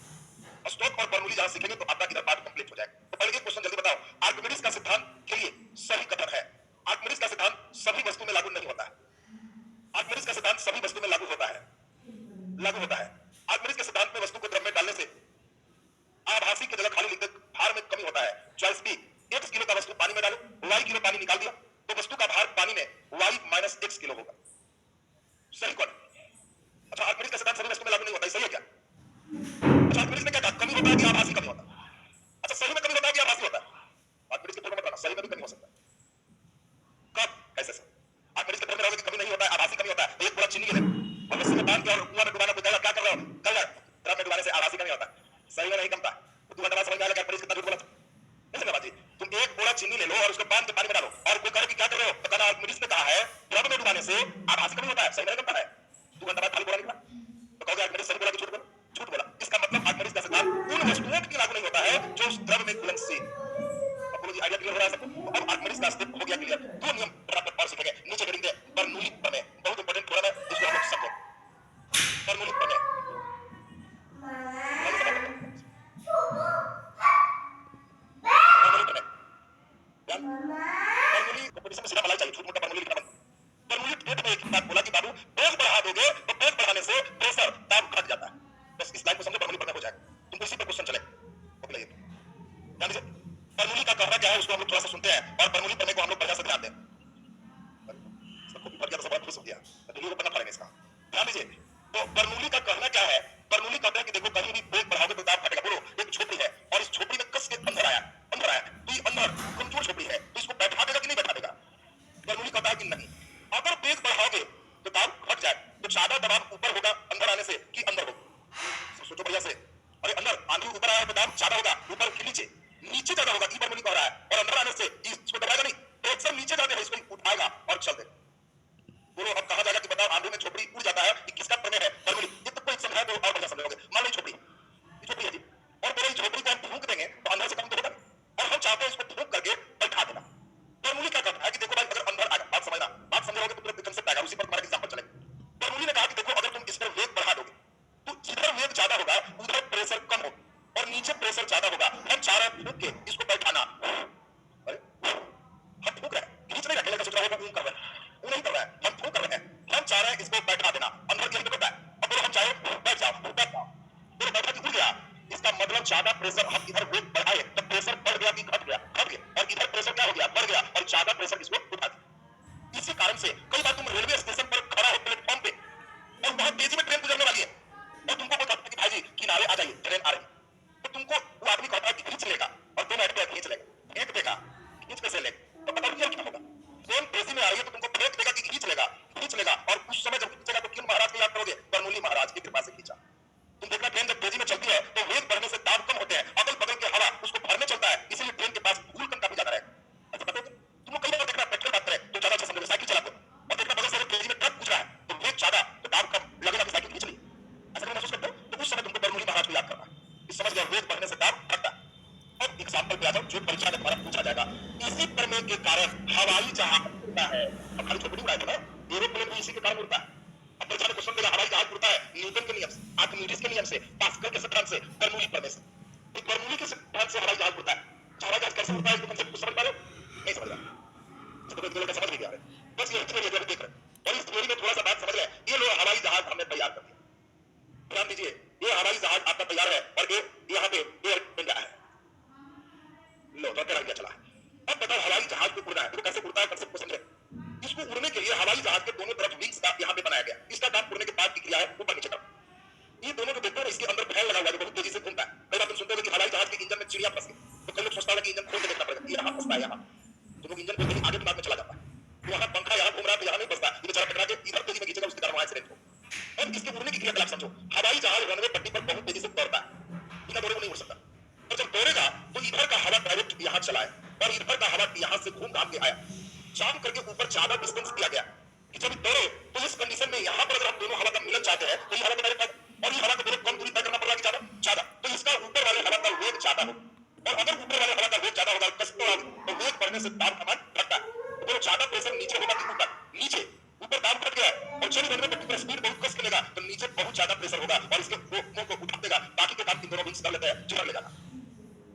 स्टोक और बर्नौली जहां सीखेंगे तो आपका इधर पार्ट कंप्लीट हो जाएगा। तो पहले क्वेश्चन जल्दी बताओ, आर्किमिडीज का सिद्धांत के लिए सही कथन है, आर्किमिडीज का सिद्धांत सभी वस्तु में लागू नहीं होता है, आर्किमिडीज का सिद्धांत सभी वस्तु में लागू होता है, लागू होता है। आर्किमिडीज के सिद्धांत में वस्तु को द्रव में डालने से आभासी की जगह खाली लिख दे, भार में कमी होता है। चॉइस बी, x किलो का वस्तु पानी में डालो, y किलो पानी निकाल दिया तो वस्तु का भार पानी में y माइनस x किलो होगा। सही कौन? अच्छा, आर्किमिडीज का सिद्धांत सभी वस्तु में लागू नहीं होता है, सही है क्या? अच्छा, आर्किमिडीज ने क्या कहा, कमी होता है कि आभासी कमी होता है? अच्छा, सही में कमी होता है कि आभासी होता है? आर्किमिडीज के पूर्व में बताना, सही में भी कमी हो सकता है। कब? कैसे सर? आर्किमिडीज के पूर्व में रहोगे कि कमी नहीं होता है, आभासी कमी होता है, तो एक पूरा चीनी ले और रस्सी में बांध के और कुआं में डुबाना पूछेगा क्या कर रहे हो, कर रहा द्रव में डुबाने से आभासी कमी होता है, सही में नहीं कमता। तो 2 घंटा बाद समझ में आएगा कि आर्किमिडीज कितना झूठ बोला था। नहीं समझ बात जी, तुम एक बोरा चीनी ले लो और उसको बांध के पानी में डालो और कोई कहे कि क्या कर रहे हो, तो कहना आर्किमिडीज ने कहा है द्रव में डुबाने से आभासी कमी होता है, सही नहीं कमता है। 2 घंटा बाद खाली बोरा निकला तो कहोगे आर्किमिडीज सही बोला कि झूठ बोला? झूठ बोला। इसका मतलब आर्किमिडीज का सिद्धांत उन वस्तुओं के लिए लागू नहीं होता है जो उस द्रव में घुलनशील। अब बोलो जी, आइडिया क्लियर हो रहा है सबको? अब आर्किमिडीज का अस्तित्व हो गया क्लियर। 2 नियम बराबर और सीखेंगे, नीचे हेडिंग दे बर्नौली प्रमेय, बहुत इंपॉर्टेंट थोड़ा है, इसको हम लोग समझें। बर्नौली प्रमेय बर्नौली कंपटीशन में सीधा मलाई चाहिए, झूठ मूठ बर्नौली लिखना बंद। बर्नौली पेट में एक बात बोला कि बाबू बोझ बढ़ा दोगे तो बोझ बढ़ाने से प्रेशर दाब घट जाता है। बस इस लाइन को समझो, बर्नौली प्रमेय हो जाएगा, तुमको इसी पर क्वेश्चन चले। ओके, ध्यान दीजिए, बर्नौली का कहना क्या है उसको हम लोग थोड़ा सा सुनते हैं और बर्नौली प्रमेय को हम लोग बढ़िया से ध्यान दें। सबको भी पढ़ गया तो सब खुश हो गया, तो ये पढ़ना पड़ेगा इसका। ध्यान दीजिए, तो बर्नौली का कहना क्या है? बर्नौली कहता है कि देखो कहीं भी बोझ बढ़ाओगे तो दाब घटेगा। बोलो, एक झोपड़ी है से इसको दबाएगा नहीं, प्रेशर नीचे जाते हैं इसको उठाएगा और चल देगा। बोलो अब कहा जाएगा कि बताओ आंधे में झोपड़ी उड़ जाता है कि किसका प्रमेय है? बर्नौली। ये तो कोई समय है तो और बढ़िया समझोगे। मान लो झोपड़ी है जी, और बोलो इस झोपड़ी को हम फूंक देंगे तो अंदर से काम तो होगा नहीं, और हम चाहते हैं इसको फूंक करके बैठा देना। बर्नौली क्या करता है कि देखो भाई अगर अंदर आएगा, बात समझना, बात समझोगे तो पूरा कंसेप्ट आएगा, उसी पर तुम्हारा एग्जांपल चलेगा। बर्नौली ने कहा कि देखो अगर तुम इस पर वेग बढ़ा दोगे तो जिधर वेग ज्यादा होगा उधर प्रेशर कम होगा, और नीचे प्रेशर ज्यादा होगा। हम चाह रहे हैं फूंक के इसको बैठाना, हम फूंक रहे हैं, खींच नहीं रहे, सोच रहे हो कर रहे हैं, वो नहीं कर रहा है, हम फूंक कर रहे हैं, हम चाह रहे हैं इसको बैठा देना, अंदर यही करता है। अब बोलो हम चाहे बैठ जाओ, बैठ जाओ, बोलो बैठा कि उड़ गया, इसका मतलब ज्यादा प्रेशर, हम इधर वेग बढ़ाए तो प्रेशर बढ़ गया कि घट गया? घट गया, और इधर प्रेशर क्या हो गया? बढ़ गया, और ज्यादा प्रेशर इसको उठा दिया। इसी कारण से कई बार तुम रेलवे स्टेशन पर खड़ा हो प्लेटफॉर्म पे और बहुत तेजी में ट्रेन गुजरने वाली है और तुमको कोई कहता है कि भाई जी किनारे आ जाइए, ट्रेन आ रही है, तो तुमको वो आदमी कहता है कि खींच लेगा, और तुम ऐड पे खींच लेगा, फेंक देगा, खींच कैसे लेगा? तो पता नहीं क्या होगा, ट्रेन तेजी में आ रही है तो तुमको फेंक देगा कि खींच लेगा, खींच लेगा, और उस समय जब खींचेगा तो किन महाराज को याद करोगे? बर्नौली महाराज की कृपा से खींचा। तुम देखना ट्रेन जब तेजी में चलती है तो वेग बढ़ने से दाब कम होते हैं, अगल बगल के हवा उसको भरने चलता है, इसलिए ट्रेन के पास धूल कण काफी ज्यादा रहेगा। ऐसा पता है तुमको? कई बार देखना पेट्रोल बात करें तो ज्यादा अच्छा समझोगे, साइकिल चलाते हो और देखना बगल से तेजी में ट्रक गुजर रहा है तो वेग ज्यादा तो दाब कम, लगेगा कि साइकिल खींच ली, ऐसा महसूस करते हो? तो उस समय तुमको बर्नौली महाराज को याद करना है, इस समझ गया, वेग बढ़ने से दाब घटता। अब एग्जांपल पे आ जाओ जो परीक्षा में तुम्हारा पूछा जाएगा। इसी प्रमेय के कारण हवाई जहाज उड़ता है। अब खाली झोपड़ी उड़ाया था ना, एरोप्लेन भी इसी के कारण उड़ता है। अब परीक्षा में क्वेश्चन देगा हवाई जहाज उड़ता है न्यूटन के नियम से, आर्किमिडीज के नियम से, पास्कल के सिद्धांत से, बर्नौली प्रमेय से। तो बर्नौली के सिद्धांत से हवाई जहाज उड़ता है। हवाई जहाज कैसे उड़ता है इसको कंसेप्ट समझ पा रहे हो? नहीं समझ रहा, तो समझ नहीं आ रहे, बस ये थ्योरी है देख रहे, और इस थ्योरी में थोड़ा सा बात समझ रहे। ये लो हवाई जहाज हमने तैयार कर दिया, ध्यान दीजिए, ये हवाई जहाज आपका तैयार है और ये यहाँ पे एयरप्लेन है, लो तो तेरा चला है। अब बताओ हवाई जहाज को उड़ना है तो कैसे उड़ता है, कंसेप्ट को समझे। इसको उड़ने के लिए हवाई जहाज के दोनों तरफ विंग्स का यहाँ पे बनाया गया, इसका काम उड़ने के बाद की क्रिया है ऊपर नीचे करना। ये दोनों जो देखते हो इसके अंदर फैन लगा हुआ है जो बहुत तेजी से घूमता है। कई बार तुम सुनते हो कि हवाई जहाज के इंजन में चिड़िया फंस गई, तो कई लोग सोचता है कि इंजन खोल के देखना पड़ेगा, ये यहाँ फंसता है, यहाँ तो लोग इंजन खोल के आगे दिमाग में चला जाता है, तो वहाँ पंखा यहाँ घूम रहा है तो यहाँ नहीं फंसता, ये बेचारा टकरा के इधर तेजी में खींचेगा, उसके कारण वहाँ एक्सीडेंट हो। अब इसके उड़ने की क्रियाकलाप समझो। हवाई जहाज रनवे पट्टी पर बहुत तेजी से दौड़ता है, बिना दौड़े वो नहीं उड़ सकता, और जब दौड़ेगा तो इधर का हवा डायरेक्ट यहाँ चला है और इधर का हवा यहाँ से घूम घाम के आया, जाम करके ऊपर ज्यादा डिस्टेंस दिया गया कि जब दौड़े तो इस कंडीशन में यहाँ पर अगर हम दोनों हवा का मिलन चाहते हैं तो ये हवा का डायरेक्ट और ये हवा को दोनों कम दूरी तय करना पड़ेगा कि ज्यादा ज्यादा, तो इसका ऊपर वाले हवा का वेग ज्यादा हो, और अगर ऊपर वाले हवा का वेग ज्यादा होगा तो वेग बढ़ने से दाब कमान घटता है। तो ज्यादा प्रेशर नीचे होगा कि ऊपर? नीचे, ऊपर दाब घट गया और चलिए रनवे पट्टी पर स्पीड बहुत कस लेगा तो नीचे बहुत ज्यादा प्रेशर होगा और इसके मुंह को उठा देगा, बाकी के काम तीन दोनों विंग्स कर लेते हैं, जुड़ा ले जाना।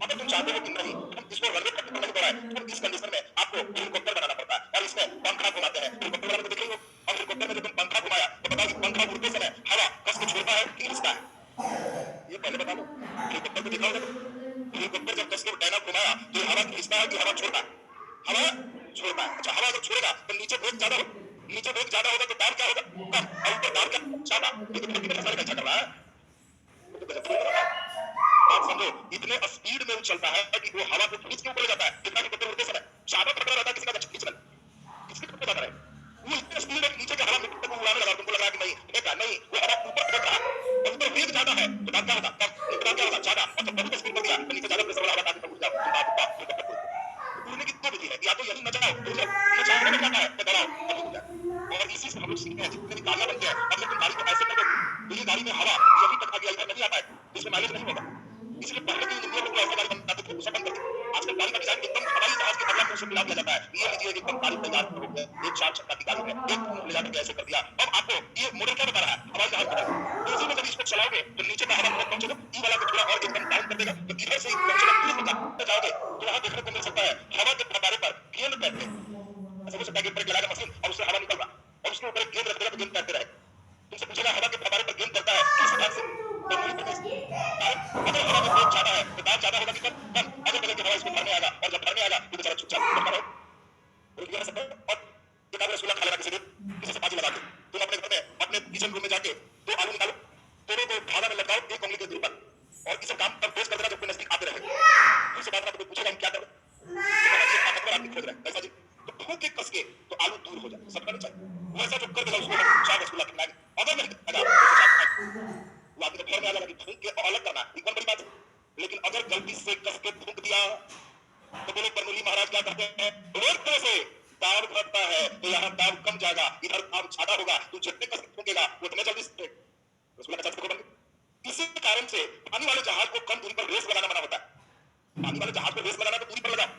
अगर तुम चाहते हो कि नहीं हम इसको रनवे पट्टी पर नहीं दौड़ाएं तो इस कंडीशन में आपको हेलीकॉप्टर बनाना पड़ता है और इसमें पंखा घुमाते हैं। हेलीकॉप्टर वाले को देख रही हो, और हेलीकॉप्टर में जब तुम पंखा घुमाया तो बताओ कि पंखा उड़ते समय हवा कस के छोड़ता है कि खींचता है? ये पहले बता दो, हेलीकॉप्टर को देखा होगा, हेलीकॉप्टर जब कस के डायना घुमाया तो हवा खींचता है कि हवा छोड़ता है? हवा छोड़ता है। अच्छा, हवा जब छोड़ेगा तो नीचे वेग ज्यादा हो, नीचे वेग ज्यादा होगा तो दाब क्या होगा? कम, और ऊपर दाब क्या? ज्यादा। ये तो पट्टी में सारे कैसा कर रहा है, बात समझो, इतने स्पीड में वो चलता है कि वो हवा को खींच के ऊपर ले जाता है, कितना कि उड़ते समय ज्यादा पकड़ा रहता है किसी का खींचना, किसके ऊपर जाता है वो इतने स्पीड में नीचे का हवा मिट्टी तक उड़ाने लगा, तुमको लगा कि नहीं देखा नहीं, वो हवा ऊपर पकड़ रहा है और ऊपर वेग ज्यादा है तो दाब क्या होगा? कम, दाब क्या होगा? ज्यादा, और जब बहुत स्पीड में गया तो नीचे ज्यादा प्रेशर वाला हवा आगे उड़ जाता है। उड़ने की दो विधि है, या तो यही नचाओ तो नचाने में जाता है तो दौड़ाओ तो उड़ जाए, और इसी से हम लोग सीखते हैं जितने भी गाड़ियां बनते हैं। अगर तुम गाड़ी को ऐसे कर दो तो ये गाड़ी में हवा यही तक आ गया, इधर नहीं आता है, इसमें माइलेज नहीं होगा, इसलिए पहले के इंजीनियर लोग ऐसा गाड़ी बनाते थे, उसे बंद करते थे। आजकल गाड़ी का डिजाइन एकदम हवाई जहाज के अगला से मिला दिया जाता है, ये लीजिए एकदम गाड़ी तैयार हो गया, एक 4 चक्का की गाड़ी है, एक ले जाकर ऐसे कर दिया। अब आपको ये मॉडल क्या बता रहा है? हवाई जहाज का। तेजी में जब इसको चलाओगे तो नीचे का हवा तक पहुंचेगा, ई वाला को थोड़ा और एकदम डाउन कर देगा तो इधर से कम से कम 30 तक जाओगे तो वहां देखने को मिल सकता है हवा के फव्वारे पर गेंद तैरते, ऐसा हो सकता है कि ऊपर लगाएगा मशीन और उससे हवा निकल रहा और उसके ऊपर गेंद रख देगा तो गेंद तैरते रहे। तुमसे पूछेगा हवा के फव्वारे पर गेंद तैरता है किस प्रकार से? अगर हवा में वेग ज्यादा है तो दाब ज्यादा होगा कि कम? कम। अगर बगल की हवा इसको भरने आएगा और जब भरने आएगा तो बेचारा चुपचाप करता रहो, और ये सब और एक आगे रसगुल्ला खा लेना किसी दिन, किसी से बाजी लगा के तुम अपने घर में अपने किचन रूम में जाके 2 आलू निकालो, दोनों को धागा में लटकाओ 1 उंगली के दूर पर, और ये सब काम तब तेज कर देना जब कोई नजदीक आते रहे। फिर से बात ना, कोई पूछेगा हम क्या कर रहे हैं, खोज रहे हैं ऐसा जी, तो फूंक के कस के तो आलू दूर हो जाए, सबका नहीं चाहिए वैसा जो कर देगा उसको 4 रसगुल्ला खिलाएंगे। अगर नहीं वो आदमी तो घर में आ जाएगा कि फूंक के अलग करना एकदम बड़ी बात है, लेकिन अगर गलती से कस के फूंक दिया तो बोले बरनौली महाराज क्या कहते हैं, रोड से दाब घटता है तो यहाँ दाब कम जाएगा, इधर दाब ज्यादा होगा, तू जितने कस ठोकेगा उतने जल्दी रसगुल्ला का बन गया। इसी कारण से पानी वाले जहाज को कम दूरी पर रेस लगाना मना होता है। पानी वाले जहाज को रेस लगाना तो दूरी पर लगाओ,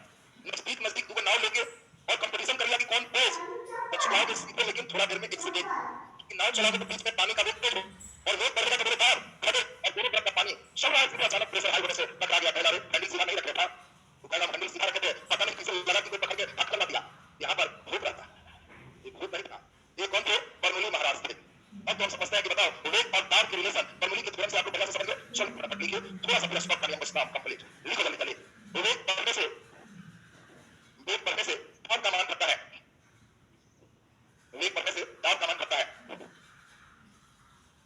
नजदीक नजदीक दो नाव लेके और कंपटीशन कर लिया कि कौन तेज तो चलाओगे सीधे, लेकिन थोड़ा देर में एक से एक नाव चलाओगे तो बीच में पानी का वेग तेज हो और वेग बढ़ेगा तो बोले दाब घटे और दोनों तरफ का पानी चल रहा है, फिर अचानक प्रेशर हाई होने से टकरा गया। पहला हैंडल सीधा नहीं रखा था, तो पहला हैंडल सीधा रखे थे, पता नहीं किसे लगा कि कोई पकड़ के धक्का लगा दिया। यहाँ पर भूत रहता, ये भूत नहीं था, ये कौन थे, बरनौली महाराज थे। अब तो हम समझते हैं कि बताओ वेग और दाब के रिलेशन बरनौली के थ्योरम से आपको पहले से समझ गए। चलो फटाफट लिखिए, थोड़ा सा पूरा स्टॉप कर लिया बस, कंप्लीट लिखो जल्दी चलिए। वेग बढ़ने से दाब का मान घटता है, वेग बढ़ने से दाब का मान घटता है,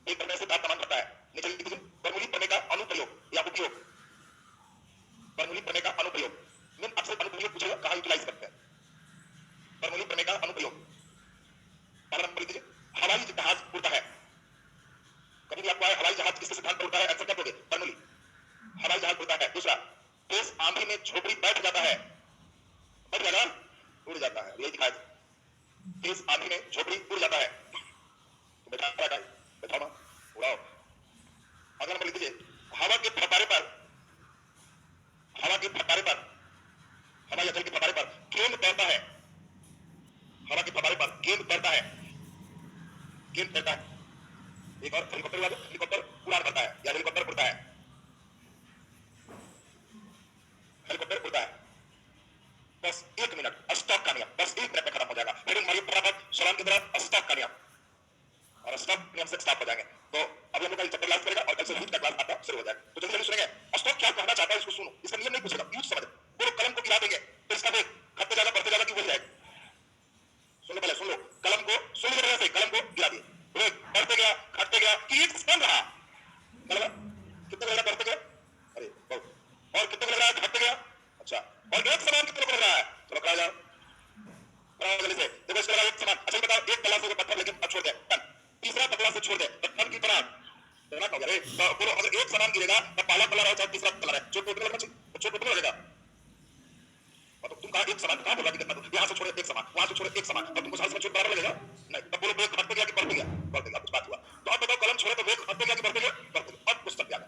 वेग बढ़ने से दाब का मान घटता है। नीचे लिख दीजिए बरनौली प्रमेय का अनुप्रयोग या उपयोग, बरनौली प्रमेय का अनुप्रयोग। मैं आपसे अनुप्रयोग पूछेगा कहां यूटिलाइज करते हैं, बरनौली प्रमेय का अनुप्रयोग। पहला नंबर लिख दीजिए, हवाई जहाज उड़ता है, कभी भी आपको आए हवाई जहाज किसके सिद्धांत पर उड़ता है, आंसर क्या दोगे, बरनौली, हवाई जहाज उड़ता है। दूसरा, तेज आंधी में झोपड़ी बैठ जाता है, बैठ जाएगा, उड़ जाता है, यही दिखाया, तेज आंधी में झोपड़ी उड़ जाता है, तो बैठाओ ना, उड़ाओ। अगला नंबर लिख दीजिए, हवा के फव्वारे पर, हवा के फव्वारे पर, हवा या जल के फव्वारे पर गेंद तैरता है, हवा के फव्वारे पर गेंद तैरता है, गेंद तैरता है। एक और हेलीकॉप्टर वाला, हेलीकॉप्टर उड़ान भरता है या हेलीकॉप्टर उड़ता है, हेलीकॉप्टर उड़ता है। बस 1 मिनट स्टॉप का नियम, बस 1 मिनट में खत्म हो जाएगा। हेडिंग मारिए फटाफट सलाम की तरह, स्टॉप का नियम, और स्टॉप नियम से स्टॉप हो जाएंगे। तो अभी हम लोग का चैप्टर क्लास करेगा और कल से रीड का क्लास आता शुरू हो जाएगा। तो जल्दी जल्दी सुनेंगे, स्टॉप क्या कहना चाहता है इसको सुनो, इसका नियम नहीं पूछेगा, यूज समझ। वो कलम को गिरा देंगे तो इसका वेग घटते जाएगा बढ़ते जाएगा कि बढ़ जाएगा, सुन लो पहले, सुन लो, कलम को सुन लो से कलम को गिरा दिए, वेग बढ़ते गया घटते गया कि एक समान रहा, कितने लग रहा बढ़ते गया, अरे बहुत, और कितने लग रहा है घटते गया, अच्छा, और एक समान कितने लग रहा है, चलो करा जाओ जल्दी से, देखो इसका एक समान। अच्छा बताओ, एक तला से पत्थर लेके अब छोड़ दे, तीसरा पतला से छोड़ दे तो तन की तरह दोनों हो गया। तो बोलो अगर एक समान गिरेगा तो पहला कलर है चाहे तीसरा कलर है, जो टोटल लगना चाहिए, तो जो टोटल लगेगा। तो तुम कहा एक समान, कहां बोला कि कितना, यहां से छोड़े एक समान, वहां से छोड़े एक समान, तो तुमको सारे समय छोड़ बराबर लगेगा नहीं। तब बोलो वेग घटते गया कि बढ़ते गया, बढ़ते गया, कुछ बात हुआ। तो अब बताओ कलम छोड़े तो वेग घटते गया कि बढ़ते गया, बढ़ते गया। अब क्वेश्चन क्या है,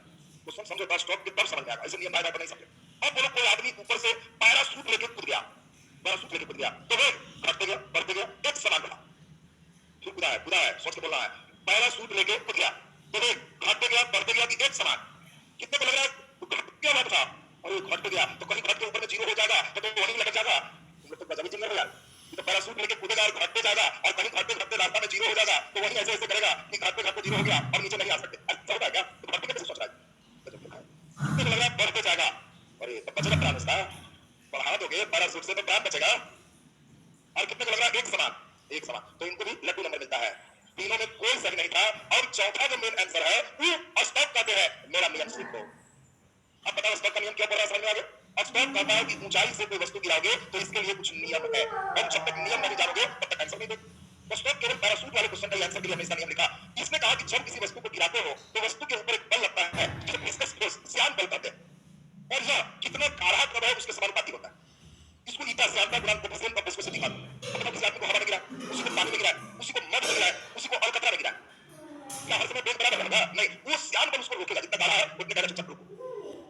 क्वेश्चन समझो बस स्टॉप के तब समझ में आएगा, ऐसे नियम आएगा तो नहीं समझे। अब बोलो कोई आदमी ऊपर से पैराशूट लेके कूद गया, पैराशूट लेके कूद गया तो वेग घटते गया बढ़ते गया एक समान रहा, फिर कूदा है सोच के बोलना है, पैराशूट लेके कूद गया तो वेग घटते गया बढ़ते गया कि एक समान, कितने को लग रहा है घट क्या बात था, और ये घट गया तो कहीं घट के ऊपर में जीरो हो जाएगा तो वहीं लग जाएगा, तुम लोग तो गजब ही चिंगर हो यार। तो पैराशूट लेके कूदेगा और घटते जाएगा और कहीं घटते घटते रास्ता में जीरो हो जाएगा तो वहीं ऐसे ऐसे करेगा कि घटते घटते जीरो हो गया और नीचे नहीं आ सकते, ऐसा होता है क्या, तो घटते कैसे सोच रहा है, गजब लिखा है। कितने को लग रहा है बढ़ते जाएगा, अरे तो बचेगा प्राण उसका, बढ़ा दोगे पैराशूट से तो प्राण बचेगा। और कितने को लग रहा है एक समान, एक समान, तो इनको भी लड्डू नंबर मिलता है। तीनों में कोई सही नहीं था और चौथा जो मेन आंसर है वो स्टॉप कहते हैं, मेरा नियम सीखो। अब बताओ स्टॉप का नियम क्या बोल रहा है समझ में आ गया। स्टॉप कहता है कि ऊंचाई से कोई वस्तु गिराओगे तो इसके लिए कुछ नियम है, और जब तक नियम नहीं जानोगे तब तक आंसर नहीं दोगे। तो स्टॉप केवल पैराशूट वाले क्वेश्चन का आंसर के लिए हमने इसका नियम लिखा। इसने कहा कि जब किसी वस्तु को गिराते हो तो वस्तु के ऊपर एक बल लगता है जिसे डिस्कस फोर्स श्यान बल कहते हैं, और यह कितना काढ़ा कब है उसके समानुपाती होता है। इसको ईटा श्यानता गुणांक कोफिशिएंट ऑफ विस्कोसिटी कहते हैं। मतलब किसी आदमी को हवा में गिरा, उसी को पानी में गिरा, उसी को मध में गिरा, उसी को अलकतरा में गिरा, क्या हर समय वेग बराबर रहेगा नहीं, वो श्यान बल उसको रोकेगा, जितना काढ़ा है उतने काढ़ा चक्कर रुको।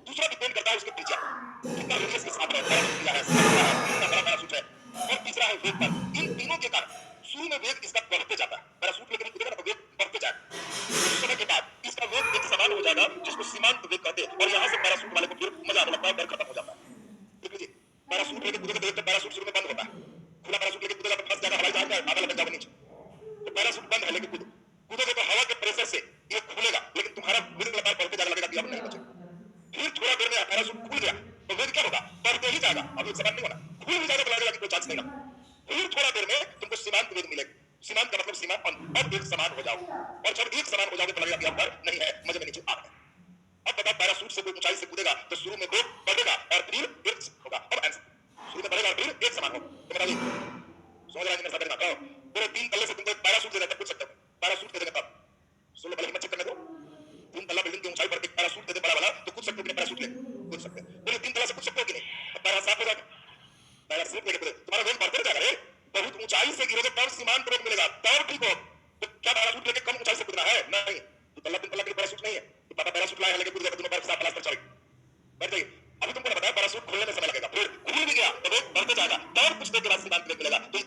दूसरा डिपेंड करता है उसके त्रिज्या, कितना रेडियस के साथ है, कितना है, कितना बड़ा पैराशूट है, और तीसरा है वेग बल। इन तीनों के कारण शुरू में वेग इसका बढ़ते जाता है, पैराशूट लेकर कूदेगा ना तो वेग बढ़ते जाएगा, कुछ समय के बाद इसका वेग एक समान हो जाएगा जिसको सीमांत वेग कहते हैं, और यहाँ से पैराशूट वाले को फिर मजा आने लगता है, डर खत्म हो जाता है। देख लीजिए पैराशूट लेकर कूदेगा तो पैराशूट शुरू में बंद होता है, खुला पैराशूट लेकर कूदेगा तो फंस जाएगा, हवाई जहाज में आधा लग जाएगा नीचे। तो पैराशूट बंद है लेकिन कूदोगे तो हवा के प्रेशर से ये खुलेगा, लेकिन तुम्हारा वेग लगातार बढ़ते जाएगा, लगेगा कि अब नहीं बचेगा। फिर थोड़ा देर में पैराशूट खुल गया तो वेग क्या होगा, बढ़ते ही जाएगा, अब एक समान नहीं होना, खुल भी जाएगा तो लगेगा कि कोई चांस नहीं लगा। फिर थोड़ा देर में तुमको सीमांत वेग मिलेगा, सीमांत का मतलब सीमा, अब एक समान हो जाओ, और जब एक समान हो जाओगे तो लगेगा कि अब डर नहीं है, मजे में नीचे आ गए। अब बताओ पैराशूट से कोई ऊंचाई से कूदेगा तो शुरू में वेग बढ़ेगा और फिर एक होगा, अब आंसर शुरू में बढ़ेगा और फिर एक समान होगा। तो बताइए समझ रहा है मेरे साथ बताओ, पूरे 3 तल्ले से तुमको एक पैराशूट दे देता है, पूछ सकते हो पैराशूट दे देगा तब, सुन लो पहले हिम्मत चेक करने दो। 3 तल्ला बिल्डिंग की ऊंचाई पर एक पैराशूट दे दे बड़ा वाला तो कूद सकते हो कि नहीं, पैराशूट ले कूद सकते हो, बोले 3 तल्ला से कूद सकते हो कि नहीं, अब पैरा साफ हो जाएगा, तब सीमांत वेग मिलेगा, तब ठीक हो। तो क्या पैराशूट लेके कम ऊंचाई से कूदना है? नहीं, तो तल्ला तीन तल्ला के लिए पैराशूट नहीं है। तो पापा पैराशूट लाए हैं, लेके कूद गए, दोनों पैर साथ प्लास्टर चढ़ गए। बैठ जाइए। अभी तुमको बताया पैराशूट खोलने में समय लगेगा, फिर खुल भी गया तो वेग बढ़ते जाएगा, तब कुछ देर के बाद सीमांत वेग मिलेगा। तो